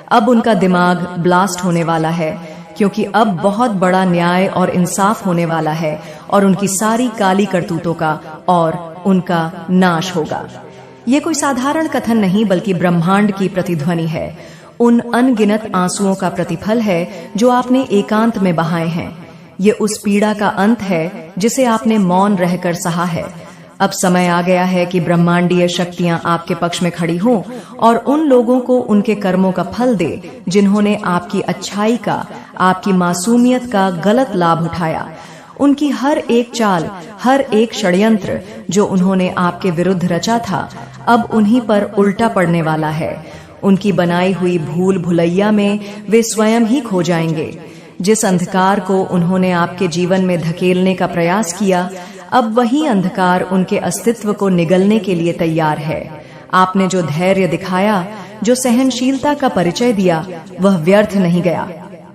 अब उनका दिमाग ब्लास्ट होने वाला है, क्योंकि अब बहुत बड़ा न्याय और इंसाफ होने वाला है और उनकी सारी काली करतूतों का और उनका नाश होगा। ये कोई साधारण कथन नहीं, बल्कि ब्रह्मांड की प्रतिध्वनि है। उन अनगिनत आंसुओं का प्रतिफल है जो आपने एकांत में बहाए हैं। ये उस पीड़ा का अंत है जिसे आपने मौन रहकर सहा है। अब समय आ गया है कि ब्रह्मांडीय शक्तियां आपके पक्ष में खड़ी हों और उन लोगों को उनके कर्मों का फल दे जिन्होंने आपकी अच्छाई का, आपकी मासूमियत का गलत लाभ उठाया। उनकी हर एक चाल, हर एक षड्यंत्र जो उन्होंने आपके विरुद्ध रचा था, अब उन्हीं पर उल्टा पड़ने वाला है। उनकी बनाई हुई भूल भुलैया में वे स्वयं ही खो जाएंगे। जिस अंधकार को उन्होंने आपके जीवन में धकेलने का प्रयास किया, अब वही अंधकार उनके अस्तित्व को निगलने के लिए तैयार है। आपने जो धैर्य दिखाया, जो सहनशीलता का परिचय दिया, वह व्यर्थ नहीं गया।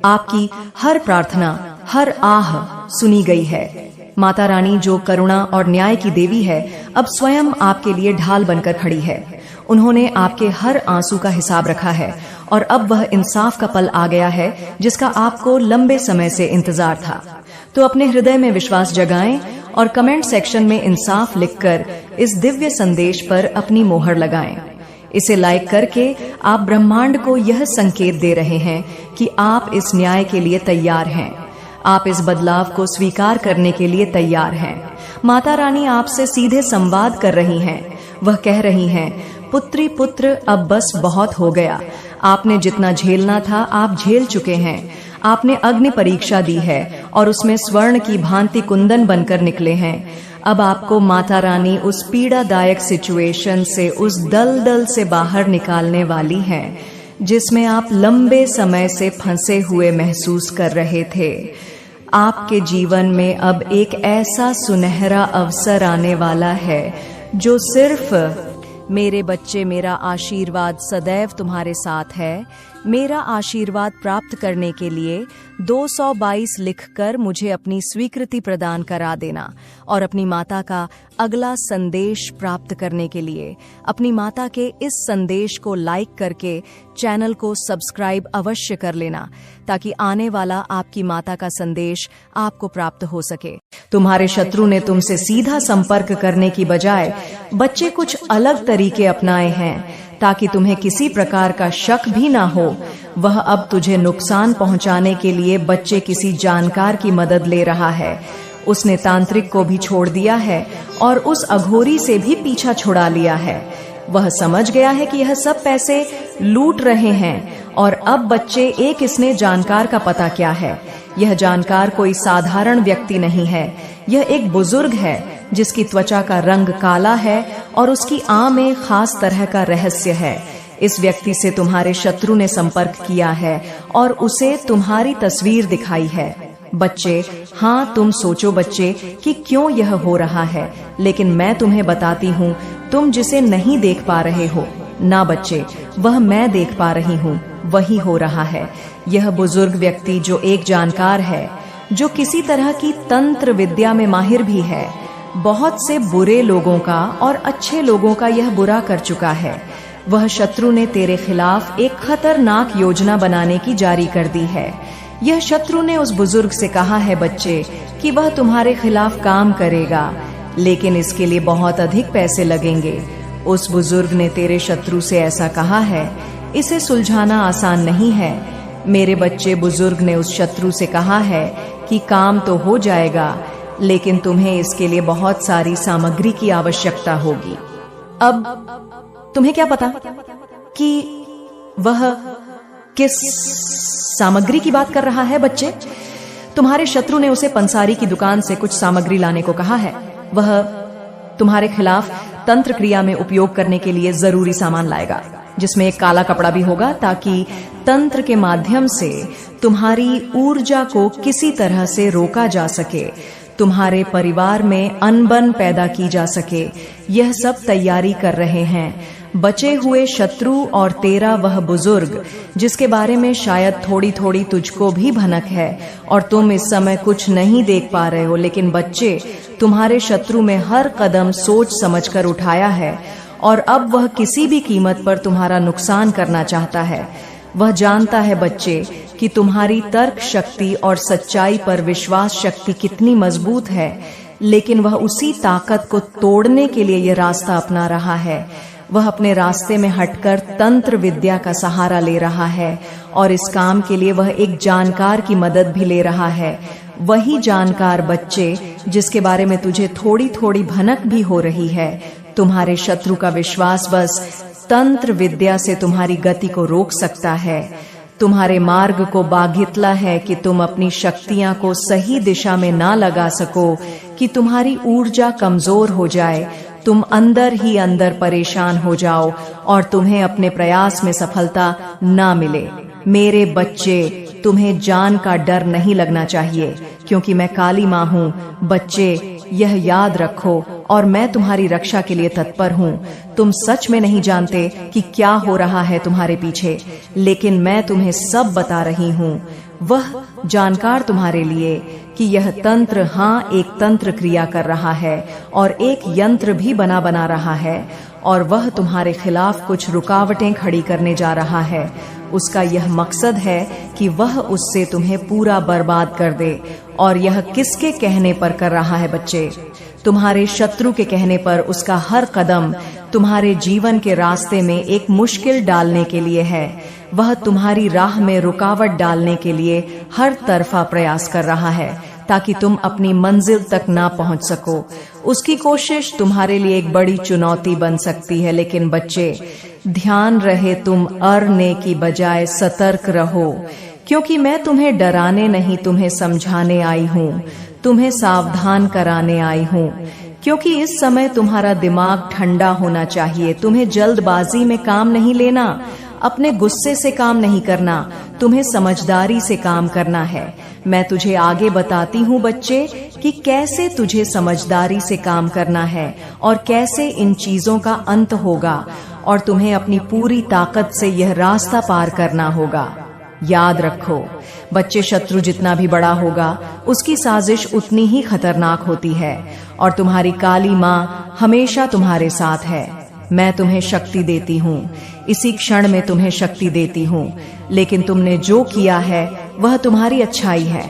आपकी हर प्रार्थना, हर आह सुनी गई है। माता रानी जो करुणा और न्याय की देवी है, अब स्वयं आपके लिए ढाल बनकर खड़ी है। उन्होंने आपके हर आंसू का हिसाब रखा है और अब वह इंसाफ का पल आ गया है जिसका आपको लंबे समय से इंतजार था। तो अपने हृदय में विश्वास जगाएं और कमेंट सेक्शन में इंसाफ लिखकर इस दिव्य संदेश पर अपनी मोहर लगाएं। इसे लाइक करके आप ब्रह्मांड को यह संकेत दे रहे हैं कि आप इस न्याय के लिए तैयार हैं। आप इस बदलाव को स्वीकार करने के लिए तैयार हैं। माता रानी आपसे सीधे संवाद कर रही हैं। वह कह रही हैं, पुत्री पुत्र, अब बस बहुत हो गया। आपने जितना झेलना था आप झेल चुके हैं। आपने अग्नि परीक्षा दी है और उसमें स्वर्ण की भांति कुंदन बनकर निकले हैं। अब आपको माता रानी उस पीड़ादायक सिचुएशन से, उस दलदल से बाहर निकालने वाली हैं जिसमें आप लंबे समय से फंसे हुए महसूस कर रहे थे। आपके जीवन में अब एक ऐसा सुनहरा अवसर आने वाला है जो सिर्फ मेरे बच्चे, मेरा आशीर्वाद सदैव तुम्हारे साथ है। मेरा आशीर्वाद प्राप्त करने के लिए 222 लिखकर मुझे अपनी स्वीकृति प्रदान करा देना और अपनी माता का अगला संदेश प्राप्त करने के लिए अपनी माता के इस संदेश को लाइक करके चैनल को सब्सक्राइब अवश्य कर लेना, ताकि आने वाला आपकी माता का संदेश आपको प्राप्त हो सके। तुम्हारे शत्रु ने तुमसे सीधा संपर्क करने की बजाय बच्चे कुछ अलग तरीके अपनाए हैं ताकि तुम्हें किसी प्रकार का शक भी ना हो। वह अब तुझे नुकसान पहुंचाने के लिए बच्चे किसी जानकार की मदद ले रहा है। उसने तांत्रिक को भी छोड़ दिया है और उस अघोरी से भी पीछा छुड़ा लिया है। वह समझ गया है कि यह सब पैसे लूट रहे हैं और अब बच्चे एक इसने जानकार का पता क्या है। यह जानकार कोई साधारण व्यक्ति नहीं है। यह एक बुजुर्ग है जिसकी त्वचा का रंग काला है और उसकी आंख में खास तरह का रहस्य है। इस व्यक्ति से तुम्हारे शत्रु ने संपर्क किया है और उसे तुम्हारी तस्वीर दिखाई है। बच्चे, हाँ, तुम सोचो बच्चे कि क्यों यह हो रहा है, लेकिन मैं तुम्हें बताती हूँ, तुम जिसे नहीं देख पा रहे हो ना बच्चे, वह मैं देख पा रही हूँ, वही हो रहा है। यह बुजुर्ग व्यक्ति जो एक जानकार है, जो किसी तरह की तंत्र विद्या में माहिर भी है, बहुत से बुरे लोगों का और अच्छे लोगों का यह बुरा कर चुका है। वह शत्रु ने तेरे खिलाफ एक खतरनाक योजना बनाने की जारी कर दी है। यह शत्रु ने उस बुजुर्ग से कहा है बच्चे कि वह तुम्हारे खिलाफ काम करेगा, लेकिन इसके लिए बहुत अधिक पैसे लगेंगे। उस बुजुर्ग ने तेरे शत्रु से ऐसा कहा है। इसे सुलझाना आसान नहीं है मेरे बच्चे। बुजुर्ग ने उस शत्रु से कहा है कि काम तो हो जाएगा, लेकिन तुम्हें इसके लिए बहुत सारी सामग्री की आवश्यकता होगी। अब तुम्हें क्या पता कि वह किस सामग्री की बात कर रहा है बच्चे? तुम्हारे शत्रु ने उसे पंसारी की दुकान से कुछ सामग्री लाने को कहा है। वह तुम्हारे खिलाफ तंत्र क्रिया में उपयोग करने के लिए जरूरी सामान लाएगा, जिसमें एक काला कपड़ा भी होगा, ताकि तंत्र के माध्यम से तुम्हारी ऊर्जा को किसी तरह से रोका जा सके, तुम्हारे परिवार में अनबन पैदा की जा सके। यह सब तैयारी कर रहे हैं बचे हुए शत्रु और तेरा वह बुजुर्ग, जिसके बारे में शायद थोड़ी थोड़ी तुझको भी भनक है और तुम इस समय कुछ नहीं देख पा रहे हो। लेकिन बच्चे, तुम्हारे शत्रु में हर कदम सोच समझकर उठाया है और अब वह किसी भी कीमत पर तुम्हारा नुकसान करना चाहता है। वह जानता है बच्चे कि तुम्हारी तर्क शक्ति और सच्चाई पर विश्वास शक्ति कितनी मजबूत है, लेकिन वह उसी ताकत को तोड़ने के लिए यह रास्ता अपना रहा है। वह अपने रास्ते में हटकर तंत्र विद्या का सहारा ले रहा है और इस काम के लिए वह एक जानकार की मदद भी ले रहा है। वही जानकार बच्चे, जिसके बारे में तुझे थोड़ी थोड़ी भनक भी हो रही है। तुम्हारे शत्रु का विश्वास बस तंत्र विद्या से तुम्हारी गति को रोक सकता है। तुम्हारे मार्ग को बाधितला है कि तुम अपनी शक्तियां को सही दिशा में ना लगा सको, कि तुम्हारी ऊर्जा कमजोर हो जाए, तुम अंदर ही अंदर परेशान हो जाओ और तुम्हें अपने प्रयास में सफलता ना मिले। मेरे बच्चे, तुम्हें जान का डर नहीं लगना चाहिए, क्योंकि मैं काली माँ हूँ। बच्चे, यह याद रखो और मैं तुम्हारी रक्षा के लिए तत्पर हूँ। तुम सच में नहीं जानते कि क्या हो रहा है तुम्हारे पीछे, लेकिन मैं तुम्हें सब बता रही हूँ। वह जानकार तुम्हारे लिए कि यह तंत्र, हाँ, एक तंत्र क्रिया कर रहा है और एक यंत्र भी बना रहा है, और वह तुम्हारे खिलाफ कुछ रुकावटें खड़ी करने जा रहा है। उसका यह मकसद है कि वह उससे तुम्हें पूरा बर्बाद कर दे। और यह किसके कहने पर कर रहा है बच्चे? तुम्हारे शत्रु के कहने पर। उसका हर कदम तुम्हारे जीवन के रास्ते में एक मुश्किल डालने के लिए है। वह तुम्हारी राह में रुकावट डालने के लिए हर तरफा प्रयास कर रहा है, ताकि तुम अपनी मंजिल तक ना पहुंच सको। उसकी कोशिश तुम्हारे लिए एक बड़ी चुनौती बन सकती है, लेकिन बच्चे, ध्यान रहे, तुम अरने की बजाय सतर्क रहो, क्योंकि मैं तुम्हें डराने नहीं, तुम्हें समझाने आई हूँ, तुम्हें सावधान कराने आई हूँ। क्योंकि इस समय तुम्हारा दिमाग ठंडा होना चाहिए। तुम्हें जल्दबाजी में काम नहीं लेना, अपने गुस्से से काम नहीं करना, तुम्हें समझदारी से काम करना है। मैं तुझे आगे बताती हूँ बच्चे कि कैसे तुझे समझदारी से काम करना है और कैसे इन चीजों का अंत होगा, और तुम्हें अपनी पूरी ताकत से यह रास्ता पार करना होगा। याद रखो बच्चे, शत्रु जितना भी बड़ा होगा, उसकी साजिश उतनी ही खतरनाक होती है, और तुम्हारी काली माँ हमेशा तुम्हारे साथ है। मैं तुम्हें शक्ति देती हूँ, इसी क्षण में तुम्हें शक्ति देती हूँ, लेकिन तुमने जो किया है वह तुम्हारी अच्छाई है।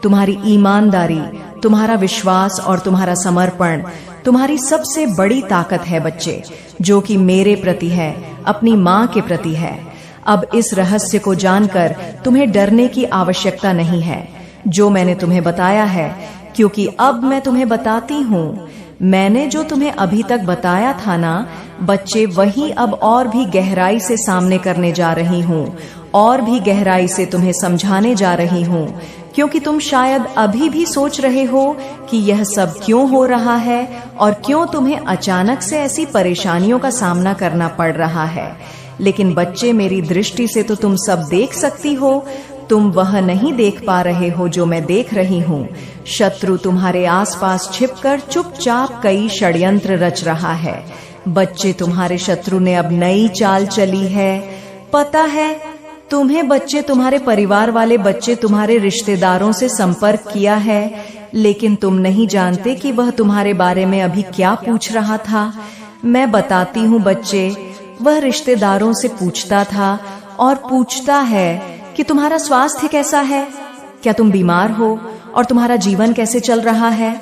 तुम्हारी ईमानदारी, तुम्हारा विश्वास और तुम्हारा समर्पण तुम्हारी सबसे बड़ी ताकत है बच्चे, जो कि मेरे प्रति है, अपनी माँ के प्रति है। अब इस रहस्य को जानकर तुम्हें डरने की आवश्यकता नहीं है, जो मैंने तुम्हें बताया है, क्योंकि अब मैं तुम्हें बताती हूँ। मैंने जो तुम्हें अभी तक बताया था ना बच्चे, वही अब और भी गहराई से सामने करने जा रही हूँ, और भी गहराई से तुम्हें समझाने जा रही हूँ, क्योंकि तुम शायद अभी भी सोच रहे हो कि यह सब क्यों हो रहा है और क्यों तुम्हें अचानक से ऐसी परेशानियों का सामना करना पड़ रहा है। लेकिन बच्चे, मेरी दृष्टि से तो तुम सब देख सकती हो, तुम वह नहीं देख पा रहे हो जो मैं देख रही हूँ। शत्रु तुम्हारे आसपास छिपकर चुपचाप कई षड्यंत्र रच रहा है। बच्चे, तुम्हारे शत्रु ने अब नई चाल चली है, पता है तुम्हें बच्चे? तुम्हारे परिवार वाले बच्चे, तुम्हारे रिश्तेदारों से संपर्क किया है, लेकिन तुम नहीं जानते कि वह तुम्हारे बारे में अभी क्या पूछ रहा था। मैं बताती हूँ बच्चे, वह रिश्तेदारों से पूछता था और पूछता है कि तुम्हारा स्वास्थ्य कैसा है, क्या तुम बीमार हो, और तुम्हारा जीवन कैसे चल रहा है।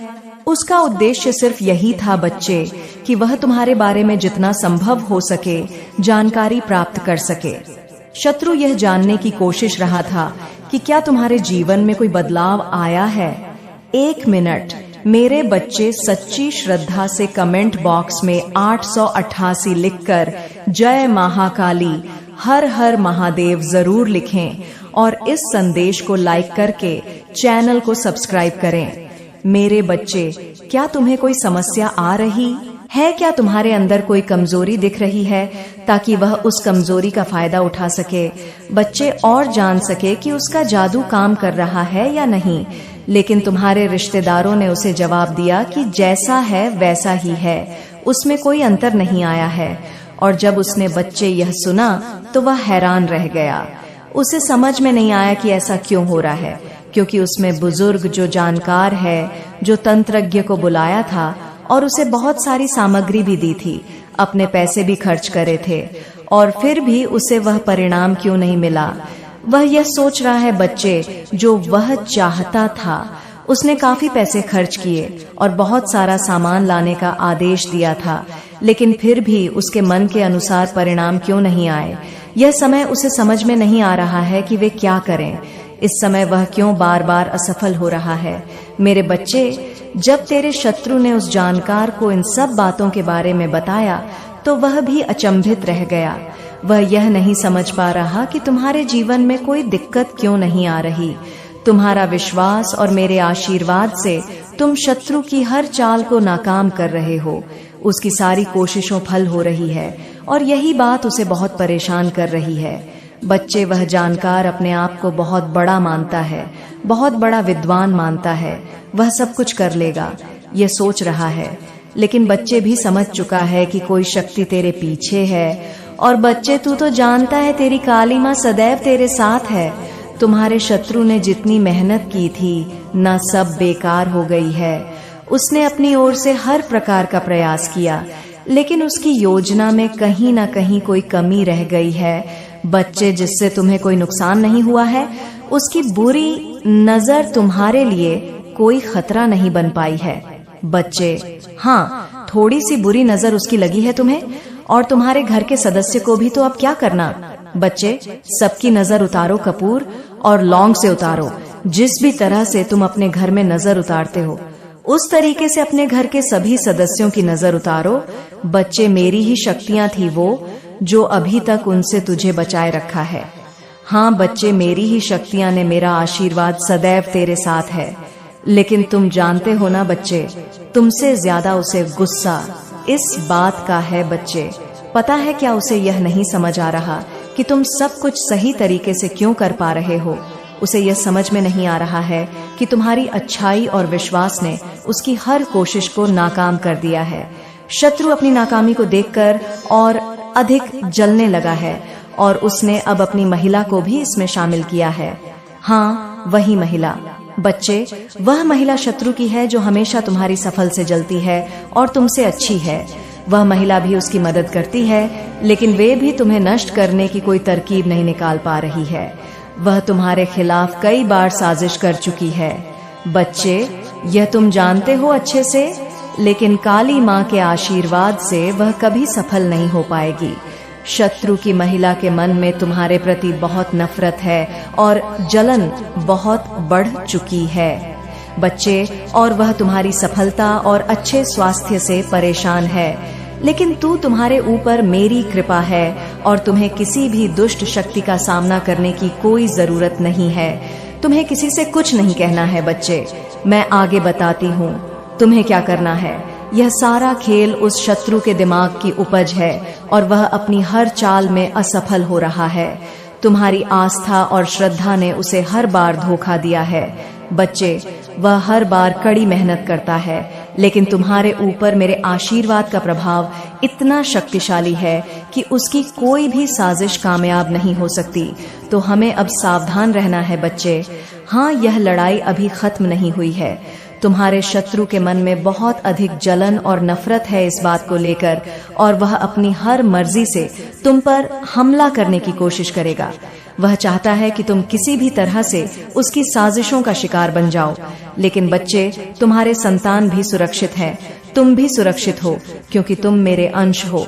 उसका उद्देश्य सिर्फ यही था बच्चे, कि वह तुम्हारे बारे में जितना संभव हो सके जानकारी प्राप्त कर सके। शत्रु यह जानने की कोशिश रहा था कि क्या तुम्हारे जीवन में कोई बदलाव आया है। 1 मिनट मेरे बच्चे, सच्ची श्रद्धा से कमेंट बॉक्स में 888 लिखकर जय महाकाली, हर हर महादेव जरूर लिखें, और इस संदेश को लाइक करके चैनल को सब्सक्राइब करें। मेरे बच्चे, क्या तुम्हें कोई समस्या आ रही है? क्या तुम्हारे अंदर कोई कमजोरी दिख रही है, ताकि वह उस कमजोरी का फायदा उठा सके बच्चे, और जान सके कि उसका जादू काम कर रहा है या नहीं। लेकिन तुम्हारे रिश्तेदारों ने उसे जवाब दिया कि जैसा है वैसा ही है, उसमें कोई अंतर नहीं आया है। और जब उसने बच्चे यह सुना तो वह हैरान रह गया। उसे समझ में नहीं आया कि ऐसा क्यों हो रहा है, क्योंकि उसमें बुजुर्ग जो जानकार है, जो तंत्रज्ञ को बुलाया था और उसे बहुत सारी सामग्री भी दी थी, अपने पैसे भी खर्च करे थे, और फिर भी उसे वह परिणाम क्यों नहीं मिला। वह यह सोच रहा है बच्चे, जो वह चाहता था। उसने काफी पैसे खर्च किए और बहुत सारा सामान लाने का आदेश दिया था, लेकिन फिर भी उसके मन के अनुसार परिणाम क्यों नहीं आए। यह समय उसे समझ में नहीं आ रहा है कि वे क्या करें। इस समय वह क्यों बार बार असफल हो रहा है। मेरे बच्चे, जब तेरे शत्रु ने उस जानकार को इन सब बातों के बारे में बताया तो वह भी अचंभित रह गया। वह यह नहीं समझ पा रहा कि तुम्हारे जीवन में कोई दिक्कत क्यों नहीं आ रही। तुम्हारा विश्वास और मेरे आशीर्वाद से तुम शत्रु की हर चाल को नाकाम कर रहे हो। उसकी सारी कोशिशों फल हो रही है और यही बात उसे बहुत परेशान कर रही है। बच्चे, वह जानकार अपने आप को बहुत बड़ा मानता है, बहुत बड़ा विद्वान मानता है, वह सब कुछ कर लेगा, यह सोच रहा है। लेकिन बच्चे भी समझ चुका है कि कोई शक्ति तेरे पीछे है। और बच्चे, तू तो जानता है तेरी काली माँ सदैव तेरे साथ है। तुम्हारे शत्रु ने जितनी मेहनत की थी न सब बेकार हो गई है। उसने अपनी ओर से हर प्रकार का प्रयास किया, लेकिन उसकी योजना में कहीं न कहीं कोई कमी रह गई है। बच्चे, जिससे तुम्हें कोई नुकसान नहीं हुआ है, उसकी बुरी नजर तुम्हारे लिए कोई खतरा नहीं बन पाई है। बच्चे, हाँ, थोड़ी सी बुरी नजर उसकी लगी है तुम्हें, और तुम्हारे घर के सदस्य को भी, तो अब क्या करना। बच्चे, सबकी नजर उतारो कपूर और लौंग से उतारो। जिस भी तरह से तुम अपने घर में नजर उतारते हो, उस तरीके से अपने घर के सभी सदस्यों की नजर उतारो। बच्चे, मेरी ही शक्तियां थी वो जो अभी तक उनसे तुझे बचाए रखा है। हाँ बच्चे, मेरी ही शक्तियां ने, मेरा आशीर्वाद सदैव तेरे साथ है। लेकिन तुम जानते हो ना बच्चे, तुमसे ज्यादा उसे गुस्सा इस बात का है। बच्चे, पता है क्या, उसे यह नहीं समझ आ रहा कि तुम सब कुछ सही तरीके से क्यों कर पा रहे हो। उसे यह समझ में नहीं आ रहा है कि तुम्हारी अच्छाई और विश्वास ने उसकी हर कोशिश को नाकाम कर दिया है। शत्रु अपनी नाकामी को देखकर और अधिक जलने लगा है और उसने अब अपनी महिला को भी इसमें शामिल किया है। हाँ, वही महिला। बच्चे, वह महिला शत्रु की है जो हमेशा तुम्हारी सफल से जलती है और तुमसे अच्छी है। वह महिला भी उसकी मदद करती है, लेकिन वे भी तुम्हें नष्ट करने की कोई तरकीब नहीं निकाल पा रही है। वह तुम्हारे खिलाफ कई बार साजिश कर चुकी है। बच्चे, यह तुम जानते हो अच्छे से, लेकिन काली माँ के आशीर्वाद से वह कभी सफल नहीं हो पाएगी। शत्रु की महिला के मन में तुम्हारे प्रति बहुत नफरत है और जलन बहुत बढ़ चुकी है। बच्चे, और वह तुम्हारी सफलता और अच्छे स्वास्थ्य से परेशान है। लेकिन तुम्हारे ऊपर मेरी कृपा है और तुम्हें किसी भी दुष्ट शक्ति का सामना करने की कोई जरूरत नहीं है। तुम्हें किसी से कुछ नहीं कहना है। बच्चे, मैं आगे बताती हूँ तुम्हें क्या करना है। यह सारा खेल उस शत्रु के दिमाग की उपज है और वह अपनी हर चाल में असफल हो रहा है। तुम्हारी आस्था और श्रद्धा ने उसे हर बार धोखा दिया है। बच्चे, वह हर बार कड़ी मेहनत करता है, लेकिन तुम्हारे ऊपर मेरे आशीर्वाद का प्रभाव इतना शक्तिशाली है कि उसकी कोई भी साजिश कामयाब नहीं हो सकती। तो हमें अब सावधान रहना है बच्चे। हाँ, यह लड़ाई अभी खत्म नहीं हुई है। तुम्हारे शत्रु के मन में बहुत अधिक जलन और नफरत है इस बात को लेकर, और वह अपनी हर मर्जी से तुम पर हमला करने की कोशिश करेगा। वह चाहता है कि तुम किसी भी तरह से उसकी साजिशों का शिकार बन जाओ। लेकिन बच्चे, तुम्हारे संतान भी सुरक्षित हैं, तुम भी सुरक्षित हो, क्योंकि तुम मेरे अंश हो।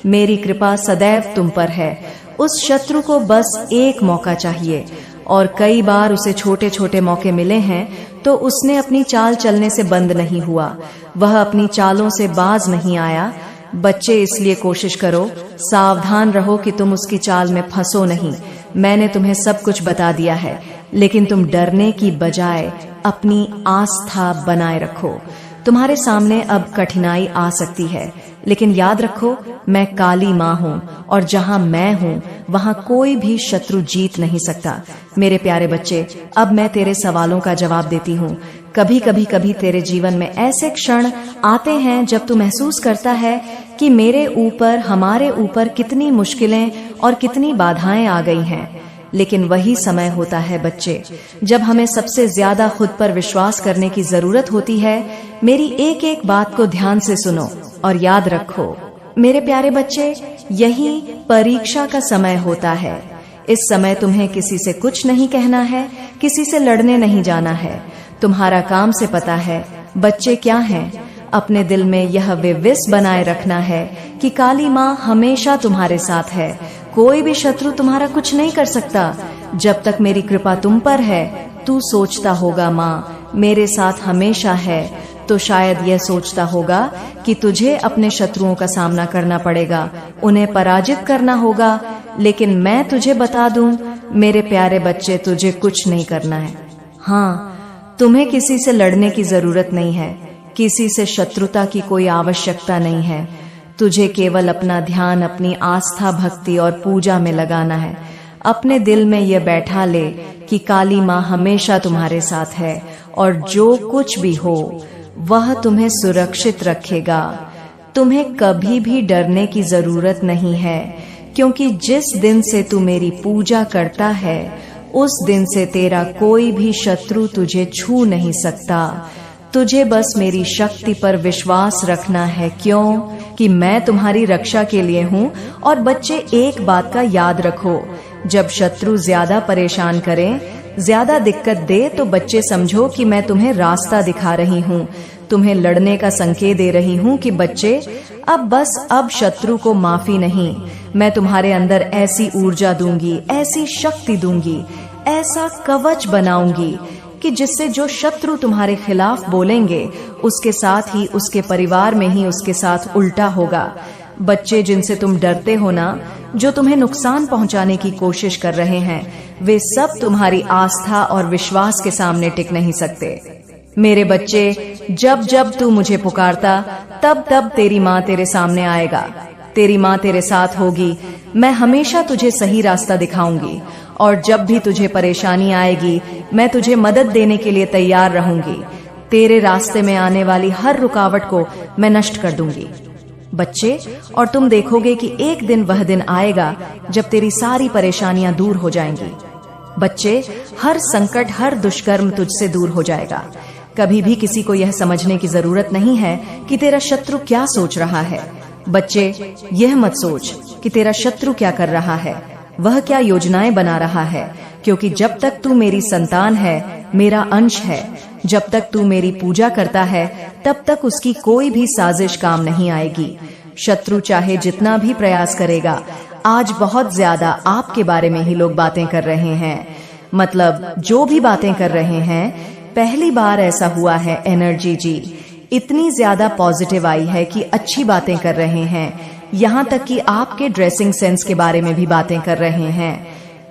मेरी कृपा सदैव तुम पर है। उस शत्रु को बस एक मौका चाहिए, और कई बार उसे छोटे छोटे मौके मिले हैं, तो उसने अपनी चाल चलने से बंद नहीं हुआ। वह अपनी चालों से बाज नहीं आया। बच्चे, इसलिए कोशिश करो, सावधान रहो कि तुम उसकी चाल में फंसो नहीं। मैंने तुम्हें सब कुछ बता दिया है, लेकिन तुम डरने की बजाय अपनी आस्था बनाए रखो। तुम्हारे सामने अब कठिनाई आ सकती है, लेकिन याद रखो, मैं काली माँ हूँ, और जहाँ मैं हूँ वहाँ कोई भी शत्रु जीत नहीं सकता। मेरे प्यारे बच्चे, अब मैं तेरे सवालों का जवाब देती हूँ। कभी तेरे जीवन में ऐसे क्षण आते हैं जब तू महसूस करता है कि मेरे ऊपर, हमारे ऊपर कितनी मुश्किलें और कितनी बाधाएं आ गई हैं। लेकिन वही समय होता है बच्चे, जब हमें सबसे ज्यादा खुद पर विश्वास करने की जरूरत होती है। मेरी एक एक बात को ध्यान से सुनो और याद रखो मेरे प्यारे बच्चे, यही परीक्षा का समय होता है। इस समय तुम्हें किसी से कुछ नहीं कहना है, किसी से लड़ने नहीं जाना है। तुम्हारा काम से पता है बच्चे क्या हैं। अपने दिल में यह विश्वास बनाए रखना है कि काली माँ हमेशा तुम्हारे साथ है। कोई भी शत्रु तुम्हारा कुछ नहीं कर सकता। जब तक मेरी कृपा तुम पर है, तू सोचता होगा माँ मेरे साथ हमेशा है, तो शायद यह सोचता होगा कि तुझे अपने शत्रुओं का सामना करना पड़ेगा, उन्हें पराजित करना होगा। लेकिन मैं तुझे बता दूं मेरे प्यारे बच्चे, तुझे कुछ नहीं करना है। हाँ, तुम्हें किसी से लड़ने की जरूरत नहीं है, किसी से शत्रुता की कोई आवश्यकता नहीं है। तुझे केवल अपना ध्यान अपनी आस्था, भक्ति और पूजा में लगाना है। अपने दिल में यह बैठा ले कि काली माँ हमेशा तुम्हारे साथ है और जो कुछ भी हो वह तुम्हें सुरक्षित रखेगा। तुम्हें कभी भी डरने की जरूरत नहीं है, क्योंकि जिस दिन से तू मेरी पूजा करता है उस दिन से तेरा कोई भी शत्रु तुझे छू नहीं सकता। तुझे बस मेरी शक्ति पर विश्वास रखना है, क्यों कि मैं तुम्हारी रक्षा के लिए हूँ। और बच्चे, एक बात का याद रखो, जब शत्रु ज्यादा परेशान करे, ज्यादा दिक्कत दे, तो बच्चे समझो कि मैं तुम्हें रास्ता दिखा रही हूँ, तुम्हें लड़ने का संकेत दे रही हूँ कि बच्चे अब शत्रु को माफी नहीं, मैं तुम्हारे अंदर ऐसी ऊर्जा दूंगी, ऐसी शक्ति दूंगी, ऐसा कवच बनाऊंगी कि जिससे जो शत्रु तुम्हारे खिलाफ बोलेंगे उसके साथ ही उसके परिवार में ही उसके साथ उल्टा होगा। बच्चे, जिनसे तुम डरते हो ना, जो तुम्हें नुकसान पहुंचाने की कोशिश कर रहे हैं, वे सब तुम्हारी आस्था और विश्वास के सामने टिक नहीं सकते। मेरे बच्चे, जब जब तू मुझे पुकारता तब तब तेरी माँ तेरे सामने आएगा, तेरी माँ तेरे साथ होगी। मैं हमेशा तुझे सही रास्ता दिखाऊंगी और जब भी तुझे परेशानी आएगी मैं तुझे मदद देने के लिए तैयार रहूंगी। तेरे रास्ते में आने वाली हर रुकावट को मैं नष्ट कर दूंगी बच्चे, और तुम देखोगे कि एक दिन वह दिन आएगा जब तेरी सारी परेशानियां दूर हो जाएंगी। बच्चे, हर संकट, हर दुष्कर्म तुझसे दूर हो जाएगा। कभी भी किसी को यह समझने की जरूरत नहीं है कि तेरा शत्रु क्या सोच रहा है। बच्चे, यह मत सोच कि तेरा शत्रु क्या कर रहा है, वह क्या योजनाएं बना रहा है, क्योंकि जब तक तू मेरी संतान है, मेरा अंश है, जब तक तू मेरी पूजा करता है, तब तक उसकी कोई भी साजिश काम नहीं आएगी। शत्रु चाहे जितना भी प्रयास करेगा, आज बहुत ज्यादा आपके बारे में ही लोग बातें कर रहे हैं। मतलब जो भी बातें कर रहे हैं, पहली बार ऐसा हुआ है एनर्जी जी इतनी ज्यादा पॉजिटिव आई है कि अच्छी बातें कर रहे हैं। यहाँ तक कि आपके ड्रेसिंग सेंस के बारे में भी बातें कर रहे हैं।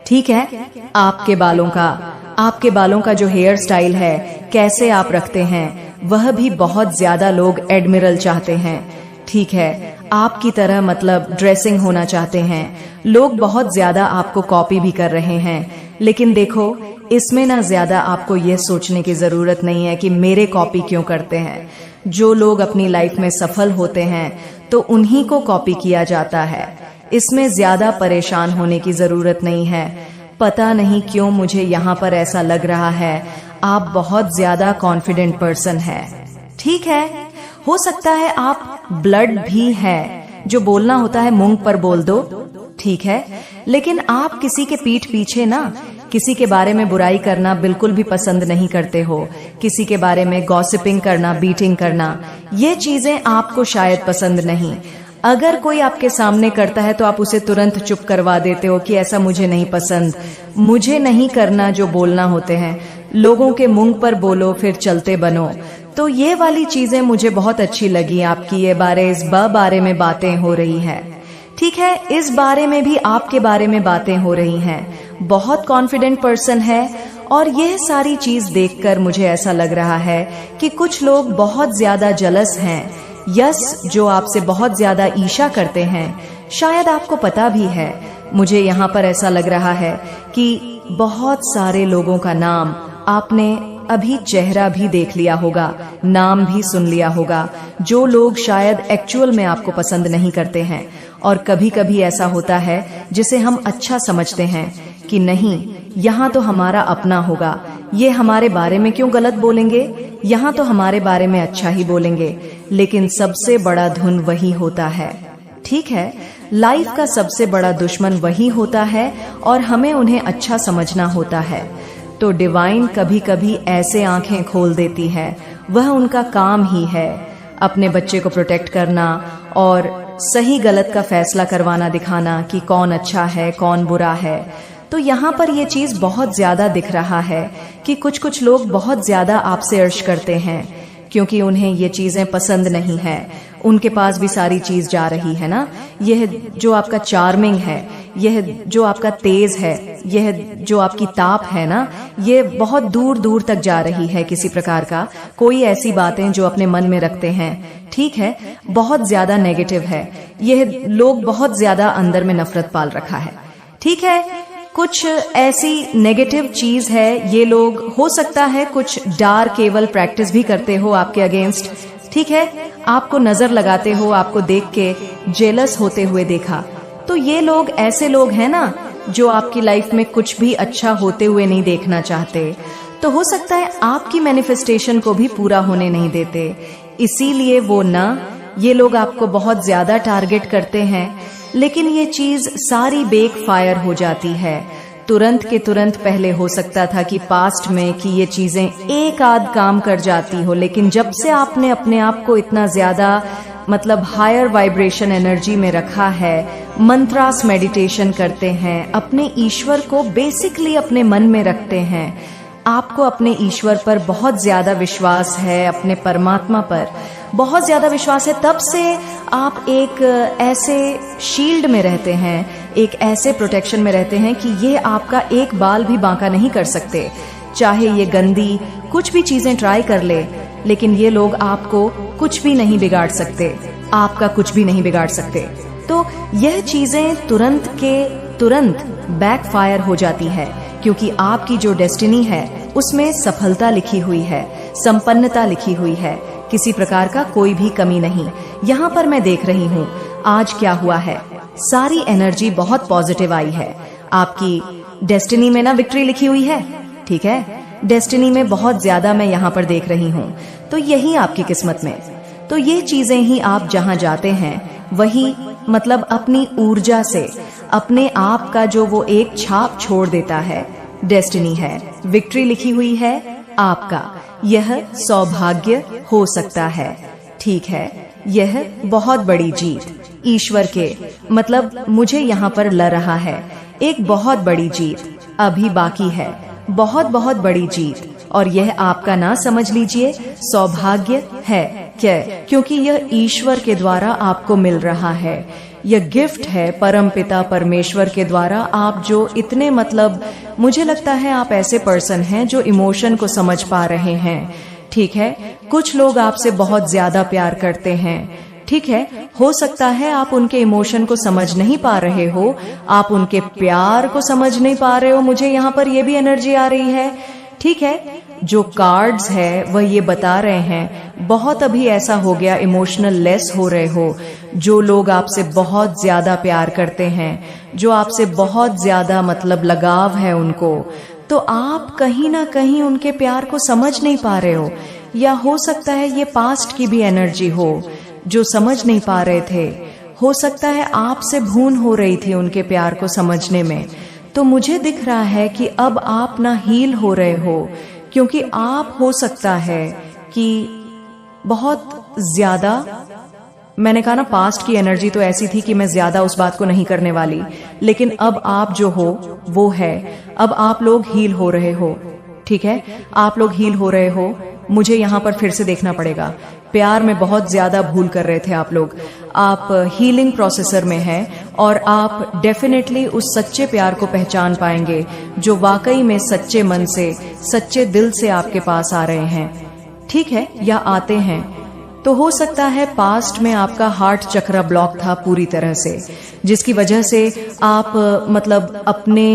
ठीक है, आपके बालों का जो हेयर स्टाइल है, कैसे आप रखते हैं, वह भी बहुत ज्यादा लोग एडमिरल चाहते हैं। ठीक है, आपकी तरह मतलब ड्रेसिंग होना चाहते हैं लोग, बहुत ज्यादा आपको कॉपी भी कर रहे हैं। लेकिन देखो, इसमें ना ज्यादा आपको यह सोचने की जरूरत नहीं है कि मेरे कॉपी क्यों करते हैं। जो लोग अपनी लाइफ में सफल होते हैं तो उन्हीं को कॉपी किया जाता है। इसमें ज्यादा परेशान होने की जरूरत नहीं है। पता नहीं क्यों मुझे यहाँ पर ऐसा लग रहा है आप बहुत ज्यादा कॉन्फिडेंट पर्सन है। ठीक है, हो सकता है आप ब्लड भी है, जो बोलना होता है मुंह पर बोल दो। ठीक है, लेकिन आप किसी के पीठ पीछे ना किसी के बारे में बुराई करना बिल्कुल भी पसंद नहीं करते हो। किसी के बारे में गॉसिपिंग करना, बीटिंग करना, ये चीजें आपको शायद पसंद नहीं। अगर कोई आपके सामने करता है तो आप उसे तुरंत चुप करवा देते हो कि ऐसा मुझे नहीं पसंद, मुझे नहीं करना। जो बोलना होते हैं लोगों के मुंह पर बोलो, फिर चलते बनो। तो ये वाली चीजें मुझे बहुत अच्छी लगी आपकी। ये इस बारे में बातें हो रही है। ठीक है, इस बारे में भी आपके बारे में बातें हो रही हैं। बहुत कॉन्फिडेंट पर्सन है, और यह सारी चीज देखकर मुझे ऐसा लग रहा है कि कुछ लोग बहुत ज्यादा जलस हैं। यस, जो आपसे बहुत ज्यादा ईर्ष्या करते हैं। शायद आपको पता भी है, मुझे यहाँ पर ऐसा लग रहा है कि बहुत सारे लोगों का नाम आपने अभी चेहरा भी देख लिया होगा, नाम भी सुन लिया होगा, जो लोग शायद एक्चुअल में आपको पसंद नहीं करते हैं। और कभी कभी ऐसा होता है जिसे हम अच्छा समझते हैं कि नहीं, यहाँ तो हमारा अपना होगा, ये हमारे बारे में क्यों गलत बोलेंगे, यहाँ तो हमारे बारे में अच्छा ही बोलेंगे। लेकिन सबसे बड़ा धुन वही होता है। ठीक है, लाइफ का सबसे बड़ा दुश्मन वही होता है और हमें उन्हें अच्छा समझना होता है। तो डिवाइन कभी कभी ऐसे आंखें खोल देती है, वह उनका काम ही है अपने बच्चे को प्रोटेक्ट करना और सही गलत का फैसला करवाना, दिखाना कि कौन अच्छा है कौन बुरा है। तो यहाँ पर ये चीज बहुत ज्यादा दिख रहा है कि कुछ लोग बहुत ज्यादा आपसे अर्श करते हैं, क्योंकि उन्हें ये चीजें पसंद नहीं है। उनके पास भी सारी चीज जा रही है ना, यह जो आपका चार्मिंग है, यह जो आपका तेज है, यह जो आपकी ताप है ना, ये बहुत दूर दूर तक जा रही है। किसी प्रकार का कोई ऐसी बातें जो अपने मन में रखते हैं, ठीक है, बहुत ज्यादा नेगेटिव है। यह लोग बहुत ज्यादा अंदर में नफरत पाल रखा है, ठीक है। कुछ ऐसी नेगेटिव चीज है, ये लोग हो सकता है कुछ डार्क केवल प्रैक्टिस भी करते हो आपके अगेंस्ट, ठीक है। आपको नजर लगाते हो, आपको देख के जेलस होते हुए देखा, तो ये लोग ऐसे लोग हैं ना जो आपकी लाइफ में कुछ भी अच्छा होते हुए नहीं देखना चाहते। तो हो सकता है आपकी मैनिफेस्टेशन को भी पूरा होने नहीं देते, इसीलिए वो ना, ये लोग आपको बहुत ज्यादा टारगेट करते हैं। लेकिन ये चीज सारी बेक फायर हो जाती है तुरंत के तुरंत। पहले हो सकता था कि पास्ट में कि ये चीजें एक आध काम कर जाती हो, लेकिन जब से आपने अपने आप को इतना ज्यादा मतलब हायर वाइब्रेशन एनर्जी में रखा है, मंत्रास मेडिटेशन करते हैं, अपने ईश्वर को बेसिकली अपने मन में रखते हैं, आपको अपने ईश्वर पर बहुत ज्यादा विश्वास है, अपने परमात्मा पर बहुत ज्यादा विश्वास है, तब से आप एक ऐसे शील्ड में रहते हैं, एक ऐसे प्रोटेक्शन में रहते हैं कि ये आपका एक बाल भी बांका नहीं कर सकते। चाहे ये गंदी कुछ भी चीजें ट्राई कर ले, लेकिन ये लोग आपको कुछ भी नहीं बिगाड़ सकते, आपका कुछ भी नहीं बिगाड़ सकते। तो यह चीजें तुरंत के तुरंत बैकफायर हो जाती है, क्योंकि आपकी जो डेस्टिनी है उसमें सफलता लिखी हुई है, संपन्नता लिखी हुई है, किसी प्रकार का कोई भी कमी नहीं। यहाँ पर मैं देख रही हूँ आज क्या हुआ है, सारी एनर्जी बहुत पॉजिटिव आई है। आपकी डेस्टिनी में ना विक्ट्री लिखी हुई है, ठीक है, डेस्टिनी में बहुत ज्यादा मैं यहाँ पर देख रही हूँ। तो यही आपकी किस्मत में, तो ये चीजें ही आप जहाँ जाते हैं वही मतलब अपनी ऊर्जा से अपने आप का जो वो एक छाप छोड़ देता है, डेस्टिनी है, विक्ट्री लिखी हुई है आपका। यह सौभाग्य हो सकता है, ठीक है, यह बहुत बड़ी जीत ईश्वर के मतलब मुझे यहाँ पर ल रहा है, एक बहुत बड़ी जीत अभी बाकी है, बहुत बहुत बड़ी जीत। और यह आपका ना समझ लीजिए सौभाग्य है क्या, क्योंकि यह ईश्वर के द्वारा आपको मिल रहा है, यह गिफ्ट है परमपिता परमेश्वर के द्वारा। आप जो इतने मतलब मुझे लगता है आप ऐसे पर्सन हैं जो इमोशन को समझ पा रहे हैं, ठीक है। कुछ लोग आपसे बहुत ज्यादा प्यार करते हैं, ठीक है, हो सकता है आप उनके इमोशन को समझ नहीं पा रहे हो, आप उनके प्यार को समझ नहीं पा रहे हो, मुझे यहाँ पर ये भी एनर्जी आ रही है, ठीक है। जो कार्ड्स है वह ये बता रहे हैं बहुत अभी ऐसा हो गया, इमोशनल लेस हो रहे हो। जो लोग आपसे बहुत ज्यादा प्यार करते हैं, जो आपसे बहुत ज्यादा मतलब लगाव है उनको, तो आप कहीं ना कहीं उनके प्यार को समझ नहीं पा रहे हो, या हो सकता है ये पास्ट की भी एनर्जी हो जो समझ नहीं पा रहे थे, हो सकता है आपसे भूल हो रही थी उनके प्यार को समझने में। तो मुझे दिख रहा है कि अब आप ना हील हो रहे हो, क्योंकि आप हो सकता है कि बहुत ज्यादा, मैंने कहा ना पास्ट की एनर्जी तो ऐसी थी कि मैं ज्यादा उस बात को नहीं करने वाली, लेकिन अब आप जो हो वो है, अब आप लोग हील हो रहे हो, ठीक है, आप लोग हील हो रहे हो। मुझे यहाँ पर फिर से देखना पड़ेगा, प्यार में बहुत ज्यादा भूल कर रहे थे आप लोग, आप हीलिंग प्रोसेसर में हैं और आप डेफिनेटली उस सच्चे प्यार को पहचान पाएंगे जो वाकई में सच्चे मन से सच्चे दिल से आपके पास आ रहे हैं, ठीक है, या आते हैं। तो हो सकता है पास्ट में आपका हार्ट चक्र ब्लॉक था पूरी तरह से, जिसकी वजह से आप मतलब अपने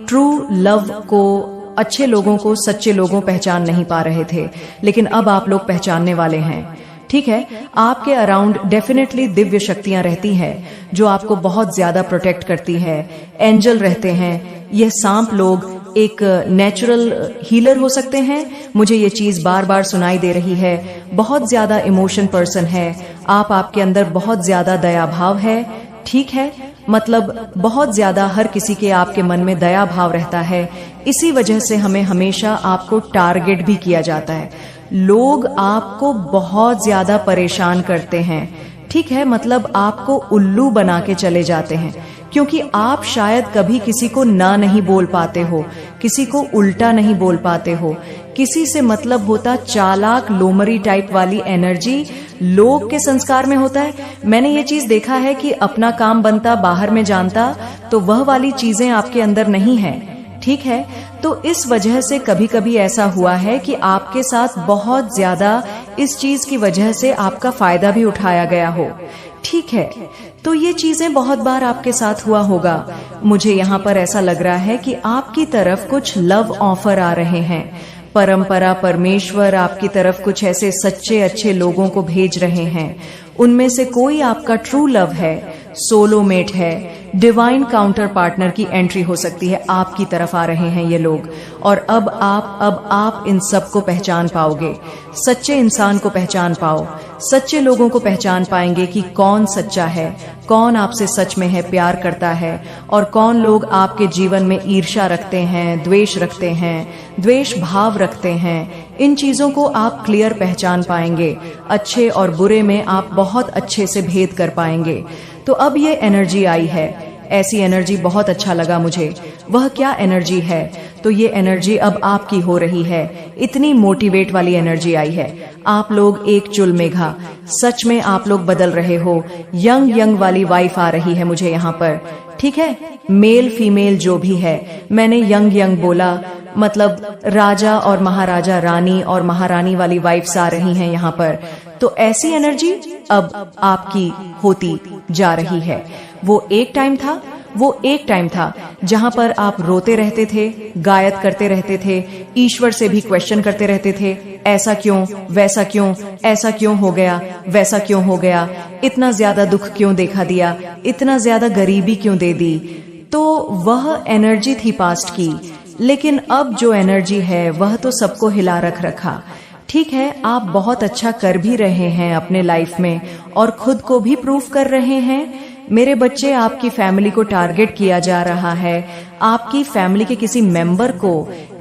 ट्रू लव को, अच्छे लोगों को, सच्चे लोगों पहचान नहीं पा रहे थे, लेकिन अब आप लोग पहचानने वाले हैं, ठीक है। आपके अराउंड डेफिनेटली दिव्य शक्तियां रहती हैं जो आपको बहुत ज्यादा प्रोटेक्ट करती है, एंजल रहते हैं, यह सांप लोग एक नेचुरल हीलर हो सकते हैं, मुझे ये चीज बार बार सुनाई दे रही है। बहुत ज्यादा इमोशन पर्सन है आप, आपके अंदर बहुत ज्यादा दया भाव है, ठीक है, मतलब बहुत ज्यादा हर किसी के आपके मन में दया भाव रहता है। इसी वजह से हमें हमेशा आपको टारगेट भी किया जाता है, लोग आपको बहुत ज्यादा परेशान करते हैं, ठीक है, मतलब आपको उल्लू बना के चले जाते हैं, क्योंकि आप शायद कभी किसी को ना नहीं बोल पाते हो, किसी को उल्टा नहीं बोल पाते हो, किसी से मतलब होता चालाक लोमड़ी टाइप वाली एनर्जी लोग के संस्कार में होता है। मैंने ये चीज देखा है कि अपना काम बनता बाहर में जानता, तो वह वाली चीजें आपके अंदर नहीं है। ठीक है, तो इस वजह से कभी कभी ऐसा हुआ है कि आपके साथ बहुत ज्यादा इस चीज की वजह से आपका फायदा भी उठाया गया हो। ठीक है, तो ये चीजें बहुत बार आपके साथ हुआ होगा। मुझे यहाँ पर ऐसा लग रहा है कि आपकी तरफ कुछ लव ऑफर आ रहे हैं। परंपरा, परमेश्वर आपकी तरफ कुछ ऐसे सच्चे अच्छे लोगों को भेज रहे हैं। उनमें से कोई आपका ट्रू लव है, सोलोमेट है, डिवाइन काउंटर पार्टनर की एंट्री हो सकती है। आपकी तरफ आ रहे हैं ये लोग, और अब आप इन सब को पहचान पाओगे। सच्चे इंसान को पहचान पाओ, सच्चे लोगों को पहचान पाएंगे कि कौन सच्चा है, कौन आपसे सच में है, प्यार करता है, और कौन लोग आपके जीवन में ईर्ष्या रखते हैं, द्वेष रखते हैं, द्वेष भाव रखते हैं। इन चीजों को आप क्लियर पहचान पाएंगे। अच्छे और बुरे में आप बहुत अच्छे से भेद कर पाएंगे। तो अब ये एनर्जी आई है, ऐसी एनर्जी बहुत अच्छा लगा मुझे। वह क्या एनर्जी है? तो ये एनर्जी अब आपकी हो रही है। इतनी मोटिवेट वाली एनर्जी आई है। आप लोग एक चुल मेघा, सच में आप लोग बदल रहे हो। यंग वाली वाइफ आ रही है मुझे यहाँ पर। ठीक है, मेल फीमेल जो भी है, मैंने यंग बोला, मतलब राजा और महाराजा, रानी और महारानी वाली वाइफ्स आ रही हैं यहाँ पर। तो ऐसी एनर्जी अब आपकी होती जा रही है। वो एक टाइम था जहां पर आप रोते रहते थे, गायत करते रहते थे, ईश्वर से भी क्वेश्चन करते रहते थे, ऐसा क्यों, वैसा क्यों, ऐसा क्यों हो गया, वैसा क्यों हो गया, इतना ज्यादा दुख क्यों देखा दिया, इतना ज्यादा गरीबी क्यों दे दी। तो वह एनर्जी थी पास्ट की। लेकिन अब जो एनर्जी है वह तो सबको हिला रखा। ठीक है, आप बहुत अच्छा कर भी रहे हैं अपने लाइफ में, और खुद को भी प्रूव कर रहे हैं। मेरे बच्चे, आपकी फैमिली को टारगेट किया जा रहा है। आपकी फैमिली के किसी मेंबर को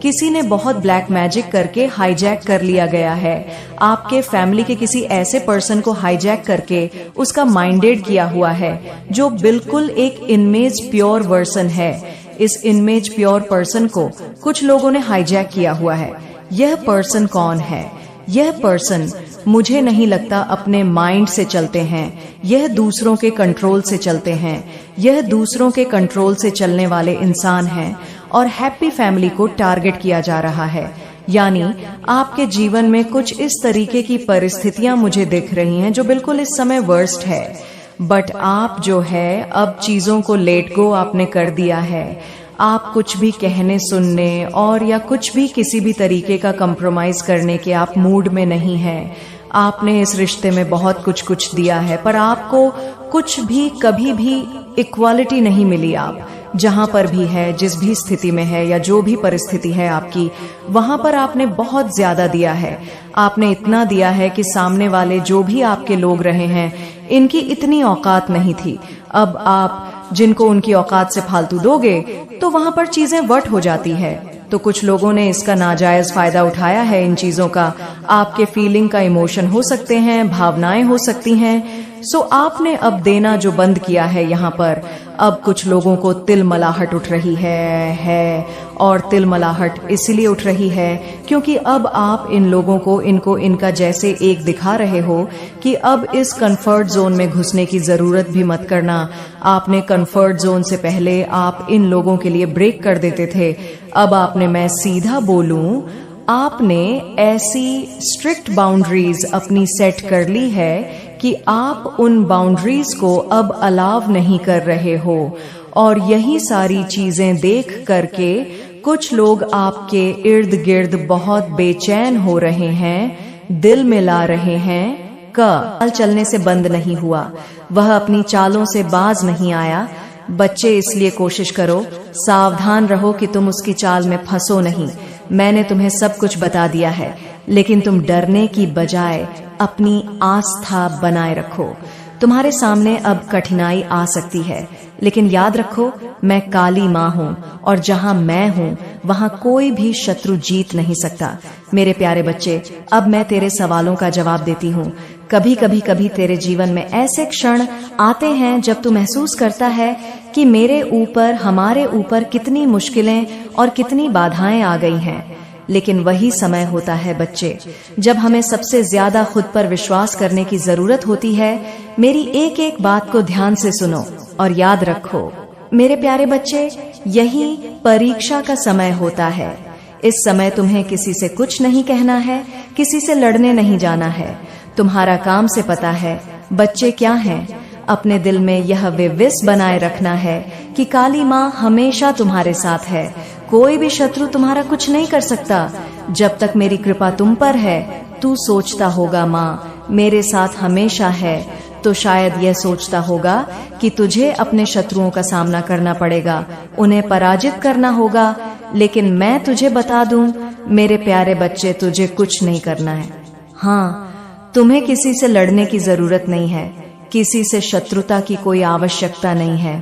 किसी ने बहुत ब्लैक मैजिक करके हाईजैक कर लिया गया है। आपके फैमिली के किसी ऐसे पर्सन को हाईजैक करके उसका माइंडेड किया हुआ है, जो बिल्कुल एक इमेज प्योर वर्सन है। इस इमेज प्योर पर्सन को कुछ लोगों ने हाईजैक किया हुआ है। यह पर्सन कौन है? यह पर्सन, मुझे नहीं लगता अपने माइंड से चलते हैं। यह दूसरों के कंट्रोल से चलते हैं। यह दूसरों के कंट्रोल से चलने वाले इंसान हैं, और हैप्पी फैमिली को टारगेट किया जा रहा है। यानी आपके जीवन में कुछ इस तरीके की परिस्थितियां मुझे दिख रही हैं जो बिल्कुल इस समय वर्स्ट है। बट आप जो है, अब चीजों को लेट गो आपने कर दिया है। आप कुछ भी कहने, सुनने और या कुछ भी किसी भी तरीके का कंप्रोमाइज करने के आप मूड में नहीं हैं। आपने इस रिश्ते में बहुत कुछ दिया है, पर आपको कुछ भी कभी भी इक्वालिटी नहीं मिली। आप जहां पर भी है, जिस भी स्थिति में है, या जो भी परिस्थिति है आपकी, वहां पर आपने बहुत ज्यादा दिया है। आपने इतना दिया है कि सामने वाले जो भी आपके लोग रहे हैं, इनकी इतनी औकात नहीं थी। अब आप जिनको उनकी औकात से फालतू दोगे तो वहां पर चीजें वट हो जाती है। तो कुछ लोगों ने इसका नाजायज फायदा उठाया है इन चीजों का। आपके फीलिंग का इमोशन हो सकते हैं, भावनाएं हो सकती हैं। सो आपने अब देना जो बंद किया है यहाँ पर। अब कुछ लोगों को तिलमलाहट उठ रही है और तिलमलाहट इसलिए उठ रही है क्योंकि अब आप इन लोगों को, इनको इनका जैसे एक दिखा रहे हो कि अब इस कंफर्ट जोन में घुसने की जरूरत भी मत करना। आपने कंफर्ट जोन से पहले आप इन लोगों के लिए ब्रेक कर देते थे। अब आपने, मैं सीधा बोलूं, आपने ऐसी स्ट्रिक्ट बाउंड्रीज अपनी सेट कर ली है कि आप उन बाउंड्रीज को अब अलाव नहीं कर रहे हो। और यही सारी चीजें देख करके कुछ लोग आपके इर्द गिर्द बहुत बेचैन हो रहे हैं, दिल मिला रहे हैं। चाल चलने से बंद नहीं हुआ, वह अपनी चालों से बाज नहीं आया। बच्चे, इसलिए कोशिश करो, सावधान रहो कि तुम उसकी चाल में फंसो नहीं। मैंने तुम्हें सब कुछ बता दिया है, लेकिन तुम डरने की बजाय अपनी आस्था बनाए रखो। तुम्हारे सामने अब कठिनाई आ सकती है, लेकिन याद रखो, मैं काली माँ हूँ, और जहाँ मैं हूँ वहाँ कोई भी शत्रु जीत नहीं सकता। मेरे प्यारे बच्चे, अब मैं तेरे सवालों का जवाब देती हूँ। कभी तेरे जीवन में ऐसे क्षण आते हैं जब तू महसूस करता है कि मेरे ऊपर, हमारे ऊपर कितनी मुश्किलें और कितनी बाधाएं आ गई हैं। लेकिन वही समय होता है बच्चे जब हमें सबसे ज्यादा खुद पर विश्वास करने की जरूरत होती है। मेरी एक एक बात को ध्यान से सुनो और याद रखो मेरे प्यारे बच्चे, यही परीक्षा का समय होता है। इस समय तुम्हें किसी से कुछ नहीं कहना है, किसी से लड़ने नहीं जाना है। तुम्हारा काम से पता है बच्चे क्या हैं। अपने दिल में यह विश्वास बनाए रखना है कि काली माँ हमेशा तुम्हारे साथ है। कोई भी शत्रु तुम्हारा कुछ नहीं कर सकता जब तक मेरी कृपा तुम पर है। तू सोचता होगा माँ मेरे साथ हमेशा है, तो शायद यह सोचता होगा कि तुझे अपने शत्रुओं का सामना करना पड़ेगा, उन्हें पराजित करना होगा। लेकिन मैं तुझे बता दूं मेरे प्यारे बच्चे, तुझे कुछ नहीं करना है। हाँ, तुम्हें किसी से लड़ने की जरूरत नहीं है, किसी से शत्रुता की कोई आवश्यकता नहीं है।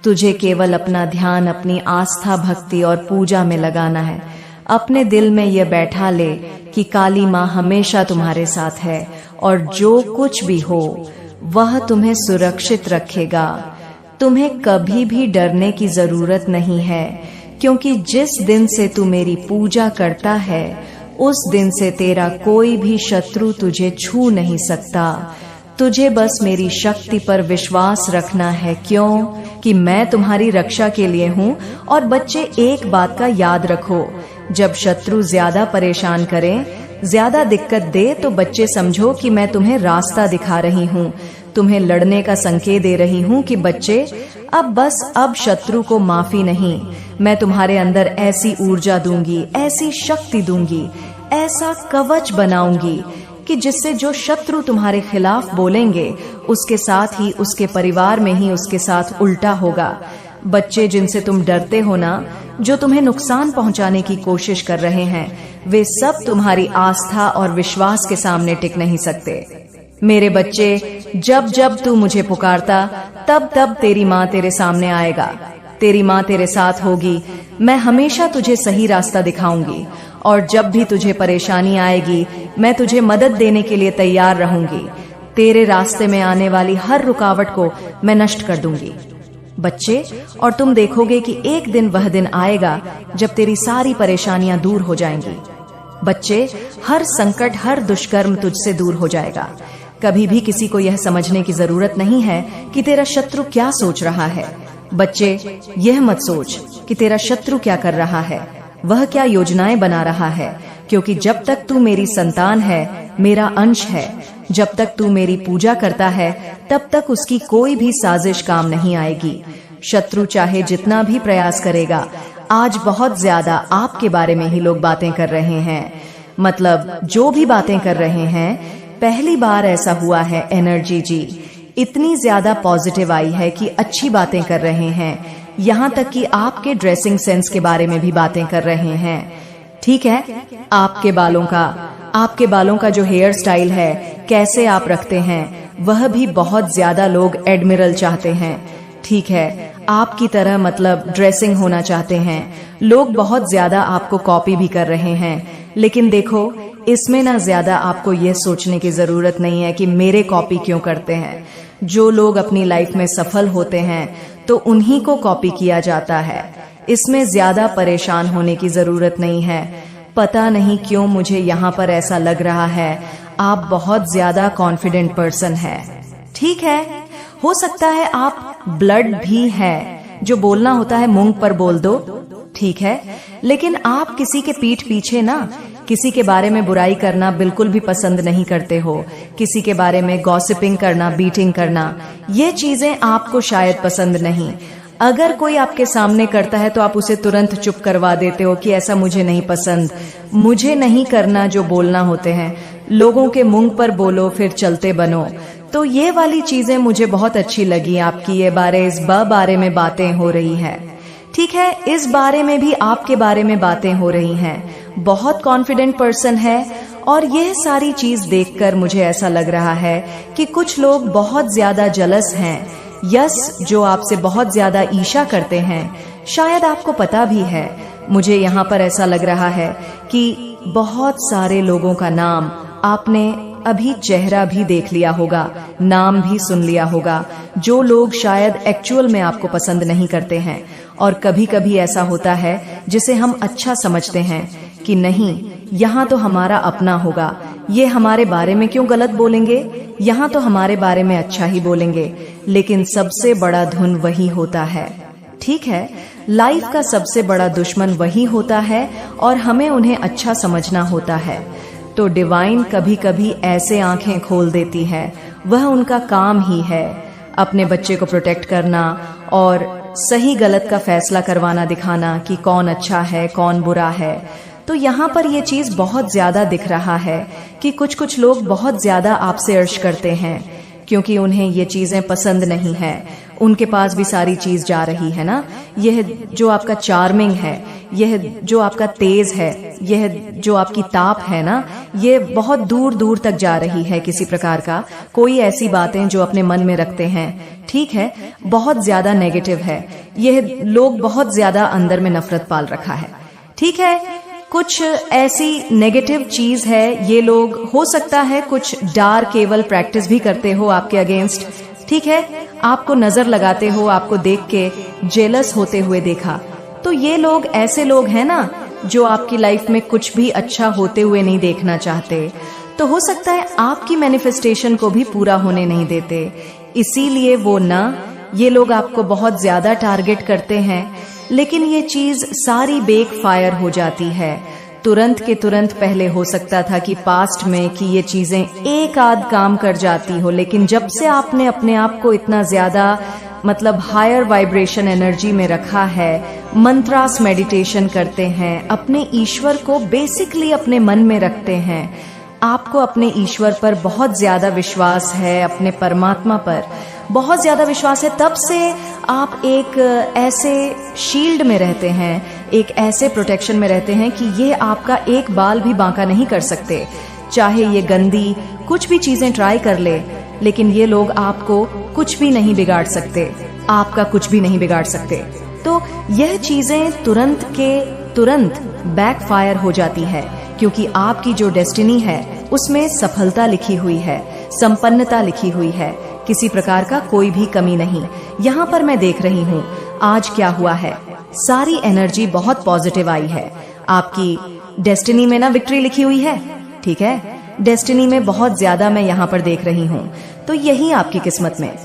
तुझे केवल अपना ध्यान अपनी आस्था, भक्ति और पूजा में लगाना है। अपने दिल में यह बैठा ले कि काली माँ हमेशा तुम्हारे साथ है और जो कुछ भी हो वह तुम्हें सुरक्षित रखेगा। तुम्हें कभी भी डरने की जरूरत नहीं है, क्योंकि जिस दिन से तू मेरी पूजा करता है उस दिन से तेरा कोई भी शत्रु तुझे छू नहीं सकता। तुझे बस मेरी शक्ति पर विश्वास रखना है, क्यों कि मैं तुम्हारी रक्षा के लिए हूँ। और बच्चे एक बात का याद रखो, जब शत्रु ज्यादा परेशान करे, ज्यादा दिक्कत दे, तो बच्चे समझो कि मैं तुम्हें रास्ता दिखा रही हूँ, तुम्हें लड़ने का संकेत दे रही हूँ कि बच्चे अब शत्रु को माफी नहीं, मैं तुम्हारे अंदर ऐसी ऊर्जा दूंगी, ऐसी शक्ति दूंगी, ऐसा कवच बनाऊंगी कि जिससे जो शत्रु तुम्हारे खिलाफ बोलेंगे उसके साथ ही उसके परिवार में ही उसके साथ उल्टा होगा। बच्चे जिनसे तुम डरते हो ना, जो तुम्हें नुकसान पहुंचाने की कोशिश कर रहे हैं, वे सब तुम्हारी आस्था और विश्वास के सामने टिक नहीं सकते। मेरे बच्चे, जब जब तू मुझे पुकारता तब तब तेरी माँ तेरे सामने आएगा, तेरी माँ तेरे साथ होगी। मैं हमेशा तुझे सही रास्ता दिखाऊंगी और जब भी तुझे परेशानी आएगी मैं तुझे मदद देने के लिए तैयार रहूंगी। तेरे रास्ते में आने वाली हर रुकावट को मैं नष्ट कर दूंगी बच्चे, और तुम देखोगे कि एक दिन वह दिन आएगा जब तेरी सारी परेशानियां दूर हो जाएंगी। बच्चे, हर संकट, हर दुष्कर्म तुझसे दूर हो जाएगा। कभी भी किसी को यह समझने की जरूरत नहीं है कि तेरा शत्रु क्या सोच रहा है। बच्चे, यह मत सोच कि तेरा शत्रु क्या कर रहा है, वह क्या योजनाएं बना रहा है, क्योंकि जब तक तू मेरी संतान है, मेरा अंश है, जब तक तू मेरी पूजा करता है तब तक उसकी कोई भी साजिश काम नहीं आएगी। शत्रु चाहे जितना भी प्रयास करेगा, आज बहुत ज्यादा आपके बारे में ही लोग बातें कर रहे हैं। मतलब जो भी बातें कर रहे हैं, पहली बार ऐसा हुआ है एनर्जी जी इतनी ज्यादा पॉजिटिव आई है कि अच्छी बातें कर रहे हैं। यहाँ तक कि आपके ड्रेसिंग सेंस के बारे में भी बातें कर रहे हैं। ठीक है, आपके बालों का जो हेयर स्टाइल है, कैसे आप रखते हैं, वह भी बहुत ज्यादा लोग एडमिरल चाहते हैं। ठीक है, आपकी तरह मतलब ड्रेसिंग होना चाहते हैं। लोग बहुत ज्यादा आपको कॉपी भी कर रहे हैं। लेकिन देखो, इसमें ना ज्यादा आपको यह सोचने की जरूरत नहीं है कि मेरे कॉपी क्यों करते हैं। जो लोग अपनी लाइफ में सफल होते हैं तो उन्हीं को कॉपी किया जाता है। इसमें ज्यादा परेशान होने की जरूरत नहीं है। पता नहीं क्यों मुझे यहाँ पर ऐसा लग रहा है आप बहुत ज्यादा कॉन्फिडेंट पर्सन है। ठीक है, हो सकता है आप ब्लड भी है, जो बोलना होता है मुंह पर बोल दो। ठीक है, लेकिन आप किसी के पीठ पीछे ना किसी के बारे में बुराई करना बिल्कुल भी पसंद नहीं करते हो। किसी के बारे में गॉसिपिंग करना, बीटिंग करना, ये चीजें आपको शायद पसंद नहीं। अगर कोई आपके सामने करता है तो आप उसे तुरंत चुप करवा देते हो कि ऐसा मुझे नहीं पसंद, मुझे नहीं करना। जो बोलना होते हैं लोगों के मुंह पर बोलो, फिर चलते बनो। तो ये वाली चीजें मुझे बहुत अच्छी लगी आपकी। ये इस बारे में बातें हो रही है। ठीक है, इस बारे में भी आपके बारे में बातें हो रही हैं। बहुत कॉन्फिडेंट पर्सन है। और यह सारी चीज देखकर मुझे ऐसा लग रहा है कि कुछ लोग बहुत ज्यादा जलस हैं। यस, जो आपसे बहुत ज्यादा ईर्ष्या करते हैं। शायद आपको पता भी है, मुझे यहाँ पर ऐसा लग रहा है कि बहुत सारे लोगों का नाम आपने अभी चेहरा भी देख लिया होगा, नाम भी सुन लिया होगा, जो लोग शायद एक्चुअल में आपको पसंद नहीं करते हैं। और कभी कभी ऐसा होता है जिसे हम अच्छा समझते हैं, कि नहीं, यहाँ तो हमारा अपना होगा, ये हमारे बारे में क्यों गलत बोलेंगे, यहाँ तो हमारे बारे में अच्छा ही बोलेंगे। लेकिन सबसे बड़ा धुन वही होता है। ठीक है, लाइफ का सबसे बड़ा दुश्मन वही होता है और हमें उन्हें अच्छा समझना होता है। तो डिवाइन कभी कभी ऐसे आंखें खोल देती है, वह उनका काम ही है, अपने बच्चे को प्रोटेक्ट करना और सही गलत का फैसला करवाना, दिखाना कि कौन अच्छा है कौन बुरा है। तो यहाँ पर ये चीज बहुत ज्यादा दिख रहा है कि कुछ कुछ लोग बहुत ज्यादा आपसे अर्श करते हैं क्योंकि उन्हें ये चीजें पसंद नहीं है। उनके पास भी सारी चीज जा रही है ना, यह जो आपका चार्मिंग है, यह जो आपका तेज है, यह जो आपकी ताप है ना, ये बहुत दूर दूर तक जा रही है। किसी प्रकार का कोई ऐसी बातें जो अपने मन में रखते हैं, ठीक है, बहुत ज्यादा नेगेटिव है। यह लोग बहुत ज्यादा अंदर में नफरत पाल रखा है। ठीक है, कुछ ऐसी नेगेटिव चीज है, ये लोग हो सकता है कुछ डार्क एवल प्रैक्टिस भी करते हो आपके अगेंस्ट। ठीक है, आपको नजर लगाते हो, आपको देख के जेलस होते हुए देखा। तो ये लोग ऐसे लोग हैं ना जो आपकी लाइफ में कुछ भी अच्छा होते हुए नहीं देखना चाहते। तो हो सकता है आपकी मैनिफेस्टेशन को भी पूरा होने नहीं देते, इसीलिए वो ना, ये लोग आपको बहुत ज्यादा टारगेट करते हैं। लेकिन ये चीज सारी बेक फायर हो जाती है तुरंत के तुरंत। पहले हो सकता था कि पास्ट में कि ये चीजें एक आध काम कर जाती हो, लेकिन जब से आपने अपने आप को इतना ज्यादा मतलब हायर वाइब्रेशन एनर्जी में रखा है, मंत्रास मेडिटेशन करते हैं, अपने ईश्वर को बेसिकली अपने मन में रखते हैं, आपको अपने ईश्वर पर बहुत ज्यादा विश्वास है, अपने परमात्मा पर बहुत ज्यादा विश्वास है, तब से आप एक ऐसे शील्ड में रहते हैं, एक ऐसे प्रोटेक्शन में रहते हैं कि ये आपका एक बाल भी बांका नहीं कर सकते। चाहे ये गंदी कुछ भी चीजें ट्राई कर ले, लेकिन ये लोग आपको कुछ भी नहीं बिगाड़ सकते, आपका कुछ भी नहीं बिगाड़ सकते। तो यह चीजें तुरंत के तुरंत बैकफायर हो जाती है क्योंकि आपकी जो डेस्टिनी है उसमें सफलता लिखी हुई है, संपन्नता लिखी हुई है, किसी प्रकार का कोई भी कमी नहीं। यहाँ पर मैं देख रही हूँ आज क्या हुआ है, सारी एनर्जी बहुत पॉजिटिव आई है। आपकी डेस्टिनी में ना विक्ट्री लिखी हुई है, ठीक है, डेस्टिनी में बहुत ज्यादा मैं यहाँ पर देख रही हूँ। तो यही आपकी किस्मत में,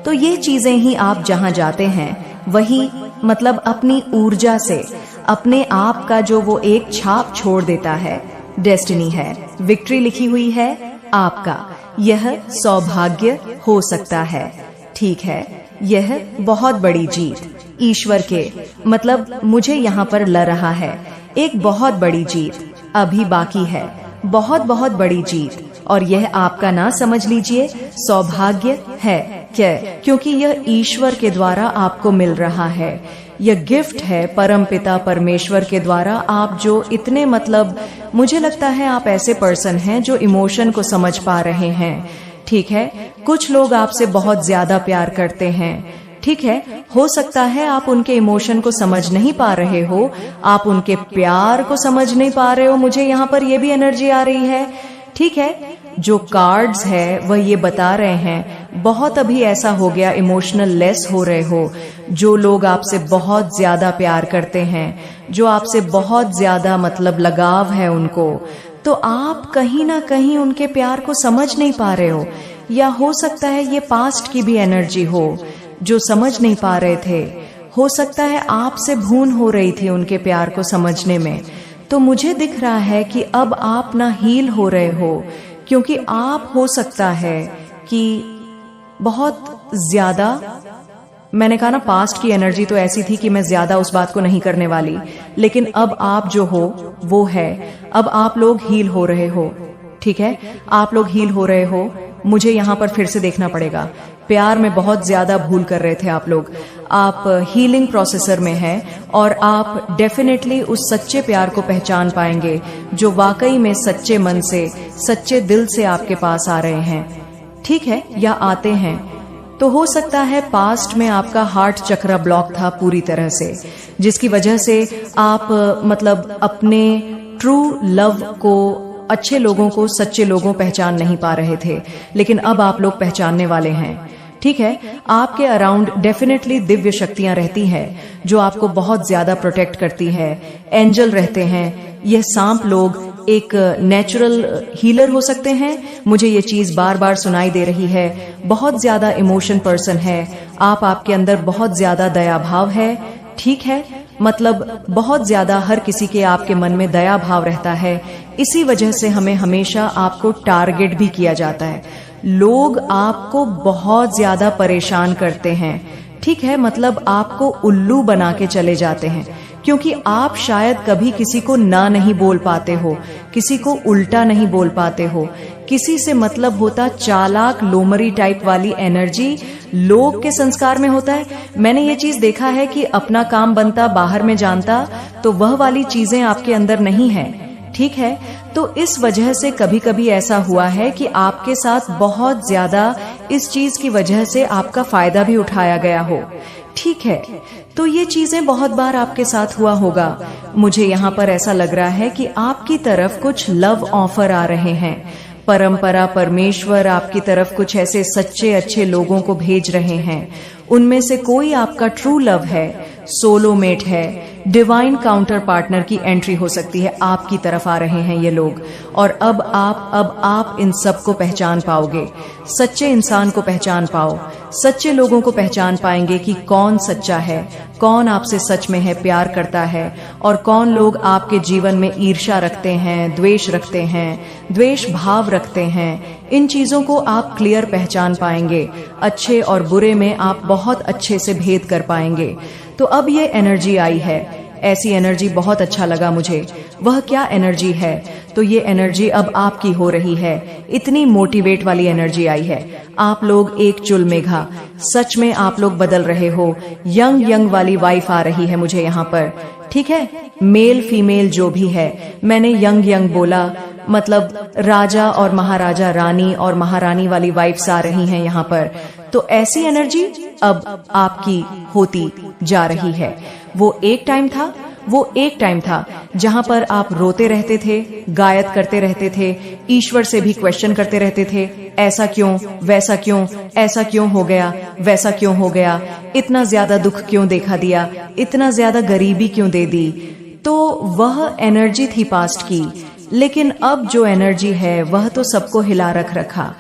तो ये चीजें ही आप जहाँ जाते हैं वही मतलब अपनी ऊर्जा से अपने आप का जो वो एक छाप छोड़ देता है, डेस्टिनी है, विक्ट्री लिखी हुई है आपका। यह सौभाग्य हो सकता है, ठीक है, यह बहुत बड़ी जीत ईश्वर के मतलब मुझे यहाँ पर ल रहा है, एक बहुत बड़ी जीत अभी बाकी है, बहुत बहुत बड़ी जीत। और यह आपका ना समझ लीजिए सौभाग्य है क्या, क्योंकि यह ईश्वर के द्वारा आपको मिल रहा है, यह गिफ्ट है परम पिता परमेश्वर के द्वारा। आप जो इतने मतलब मुझे लगता है आप ऐसे पर्सन हैं जो इमोशन को समझ पा रहे हैं, ठीक है। कुछ लोग आपसे बहुत ज्यादा प्यार करते हैं, ठीक है, हो सकता है आप उनके इमोशन को समझ नहीं पा रहे हो, आप उनके प्यार को समझ नहीं पा रहे हो, मुझे यहाँ पर ये भी एनर्जी आ रही है, ठीक है। जो कार्ड्स है वह ये बता रहे हैं बहुत अभी ऐसा हो गया, इमोशनल लेस हो रहे हो। जो लोग आपसे बहुत ज्यादा प्यार करते हैं, जो आपसे बहुत ज्यादा मतलब लगाव है उनको, तो आप कहीं ना कहीं उनके प्यार को समझ नहीं पा रहे हो, या हो सकता है ये पास्ट की भी एनर्जी हो जो समझ नहीं पा रहे थे, हो सकता है आपसे भूल हो रही थी उनके प्यार को समझने में। तो मुझे दिख रहा है कि अब आप ना हील हो रहे हो, क्योंकि आप हो सकता है कि बहुत ज्यादा, मैंने कहा ना पास्ट की एनर्जी तो ऐसी थी कि मैं ज्यादा उस बात को नहीं करने वाली, लेकिन अब आप जो हो वो है, अब आप लोग हील हो रहे हो, ठीक है, आप लोग हील हो रहे हो। मुझे यहाँ पर फिर से देखना पड़ेगा, प्यार में बहुत ज्यादा भूल कर रहे थे आप लोग, आप हीलिंग प्रोसेसर में हैं और आप डेफिनेटली उस सच्चे प्यार को पहचान पाएंगे जो वाकई में सच्चे मन से सच्चे दिल से आपके पास आ रहे हैं, ठीक है, या आते हैं। तो हो सकता है पास्ट में आपका हार्ट चक्र ब्लॉक था पूरी तरह से, जिसकी वजह से आप मतलब अपने ट्रू लव को, अच्छे लोगों को, सच्चे लोगों पहचान नहीं पा रहे थे, लेकिन अब आप लोग पहचानने वाले हैं, ठीक है, आपके अराउंड डेफिनेटली दिव्य शक्तियां रहती हैं जो आपको बहुत ज्यादा प्रोटेक्ट करती है। एंजल रहते हैं। यह सांप लोग एक नेचुरल हीलर हो सकते हैं। मुझे ये चीज बार बार सुनाई दे रही है। बहुत ज्यादा इमोशन पर्सन है आपके अंदर बहुत ज्यादा दया भाव है। ठीक है, मतलब बहुत ज्यादा हर किसी के आपके मन में दया भाव रहता है। इसी वजह से हमें हमेशा आपको टारगेट भी किया जाता है। लोग आपको बहुत ज्यादा परेशान करते हैं। ठीक है, मतलब आपको उल्लू बना के चले जाते हैं क्योंकि आप शायद कभी किसी को ना नहीं बोल पाते हो, किसी को उल्टा नहीं बोल पाते हो। किसी से मतलब होता चालाक लोमड़ी टाइप वाली एनर्जी लोग के संस्कार में होता है। मैंने ये चीज देखा है कि अपना काम बनता बाहर में जानता, तो वह वाली चीजें आपके अंदर नहीं है। ठीक है, तो इस वजह से कभी कभी ऐसा हुआ है कि आपके साथ बहुत ज्यादा इस चीज की वजह से आपका फायदा भी उठाया गया हो। ठीक है, तो ये चीजें बहुत बार आपके साथ हुआ होगा। मुझे यहाँ पर ऐसा लग रहा है कि आपकी तरफ कुछ लव ऑफर आ रहे हैं। परंपरा परमेश्वर आपकी तरफ कुछ ऐसे सच्चे अच्छे लोगों को भेज रहे हैं। उनमें से कोई आपका ट्रू लव है, सोलोमेट है, डिवाइन काउंटर पार्टनर की एंट्री हो सकती है। आपकी तरफ आ रहे हैं ये लोग, और अब आप इन सब को पहचान पाओगे। सच्चे इंसान को पहचान पाओ, सच्चे लोगों को पहचान पाएंगे कि कौन सच्चा है, कौन आपसे सच में है प्यार करता है, और कौन लोग आपके जीवन में ईर्ष्या रखते हैं, द्वेष रखते हैं, द्वेष भाव रखते हैं। इन चीजों को आप क्लियर पहचान पाएंगे। अच्छे और बुरे में आप बहुत अच्छे से भेद कर पाएंगे। तो अब ये एनर्जी आई है, ऐसी एनर्जी बहुत अच्छा लगा मुझे। वह क्या एनर्जी है? तो ये एनर्जी अब आपकी हो रही है। इतनी मोटिवेट वाली एनर्जी आई है। आप लोग एक चुल मेघा, सच में आप लोग बदल रहे हो। यंग वाली वाइफ आ रही है मुझे यहाँ पर। ठीक है, मेल फीमेल जो भी है, मैंने यंग बोला, मतलब राजा और महाराजा, रानी और महारानी वाली वाइफ्स आ रही हैं यहाँ पर। तो ऐसी एनर्जी अब आपकी होती जा रही है। वो एक टाइम था जहां पर आप रोते रहते थे, गायत करते रहते थे, ईश्वर से भी क्वेश्चन करते रहते थे, ऐसा क्यों, वैसा क्यों, ऐसा क्यों हो गया, वैसा क्यों हो गया, इतना ज्यादा दुख क्यों देखा दिया, इतना ज्यादा गरीबी क्यों दे दी। तो वह एनर्जी थी पास्ट की। लेकिन अब जो एनर्जी है वह तो सबको हिला रखा।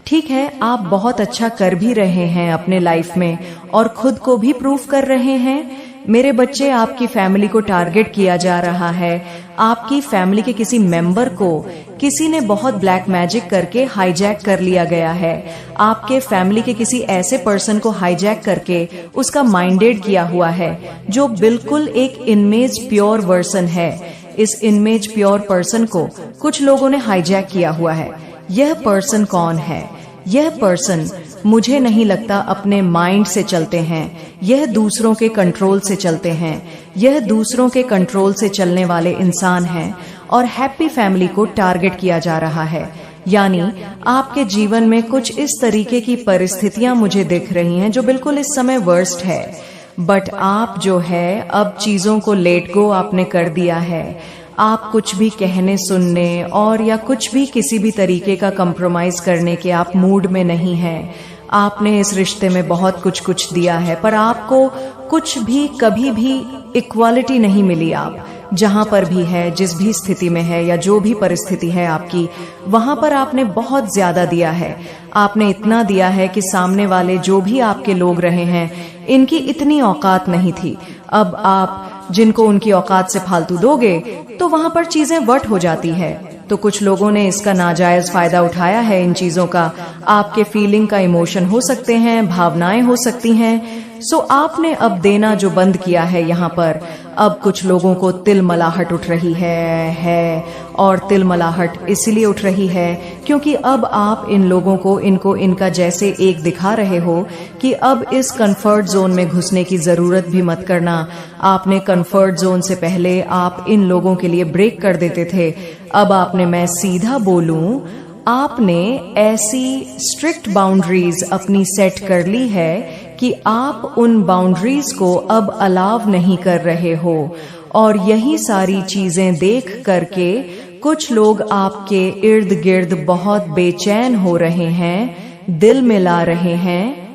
ठीक है, आप बहुत अच्छा कर भी रहे हैं अपने लाइफ में और खुद को भी प्रूव कर रहे हैं। मेरे बच्चे, आपकी फैमिली को टारगेट किया जा रहा है। आपकी फैमिली के किसी मेंबर को किसी ने बहुत ब्लैक मैजिक करके हाईजैक कर लिया गया है। आपके फैमिली के किसी ऐसे पर्सन को हाईजैक करके उसका माइंडेड किया हुआ है जो बिल्कुल एक इमेज प्योर वर्सन है। इस इमेज प्योर पर्सन को कुछ लोगों ने हाईजैक किया हुआ है। यह पर्सन कौन है? यह पर्सन मुझे नहीं लगता अपने माइंड से चलते हैं। यह दूसरों के कंट्रोल से चलते हैं। यह दूसरों के कंट्रोल से चलने वाले इंसान हैं और हैप्पी फैमिली को टारगेट किया जा रहा है। यानी आपके जीवन में कुछ इस तरीके की परिस्थितियां मुझे दिख रही हैं जो बिल्कुल इस समय वर्स्ट है। बट आप जो है अब चीजों को लेट गो आपने कर दिया है। आप कुछ भी कहने सुनने और या कुछ भी किसी भी तरीके का कंप्रोमाइज करने के आप मूड में नहीं हैं। आपने इस रिश्ते में बहुत कुछ दिया है, पर आपको कुछ भी कभी भी इक्वालिटी नहीं मिली। आप जहां पर भी है, जिस भी स्थिति में है या जो भी परिस्थिति है आपकी, वहां पर आपने बहुत ज्यादा दिया है। आपने इतना दिया है कि सामने वाले जो भी आपके लोग रहे हैं, इनकी इतनी औकात नहीं थी। अब आप जिनको उनकी औकात से फालतू दोगे तो वहां पर चीजें वट हो जाती है। तो कुछ लोगों ने इसका नाजायज फायदा उठाया है इन चीजों का। आपके फीलिंग का इमोशन हो सकते हैं, भावनाएं हो सकती हैं। सो आपने अब देना जो बंद किया है यहाँ पर, अब कुछ लोगों को तिलमलाहट उठ रही है और तिलमलाहट इसलिए उठ रही है क्योंकि अब आप इन लोगों को इनका जैसे एक दिखा रहे हो कि अब इस कंफर्ट जोन में घुसने की जरूरत भी मत करना। आपने कंफर्ट जोन से पहले आप इन लोगों के लिए ब्रेक कर देते थे। अब आपने, मैं सीधा बोलूं, आपने ऐसी स्ट्रिक्ट बाउंड्रीज अपनी सेट कर ली है कि आप उन बाउंड्रीज को अब अलाव नहीं कर रहे हो। और यही सारी चीजें देख करके कुछ लोग आपके इर्द गिर्द बहुत बेचैन हो रहे हैं, दिल मिला रहे हैं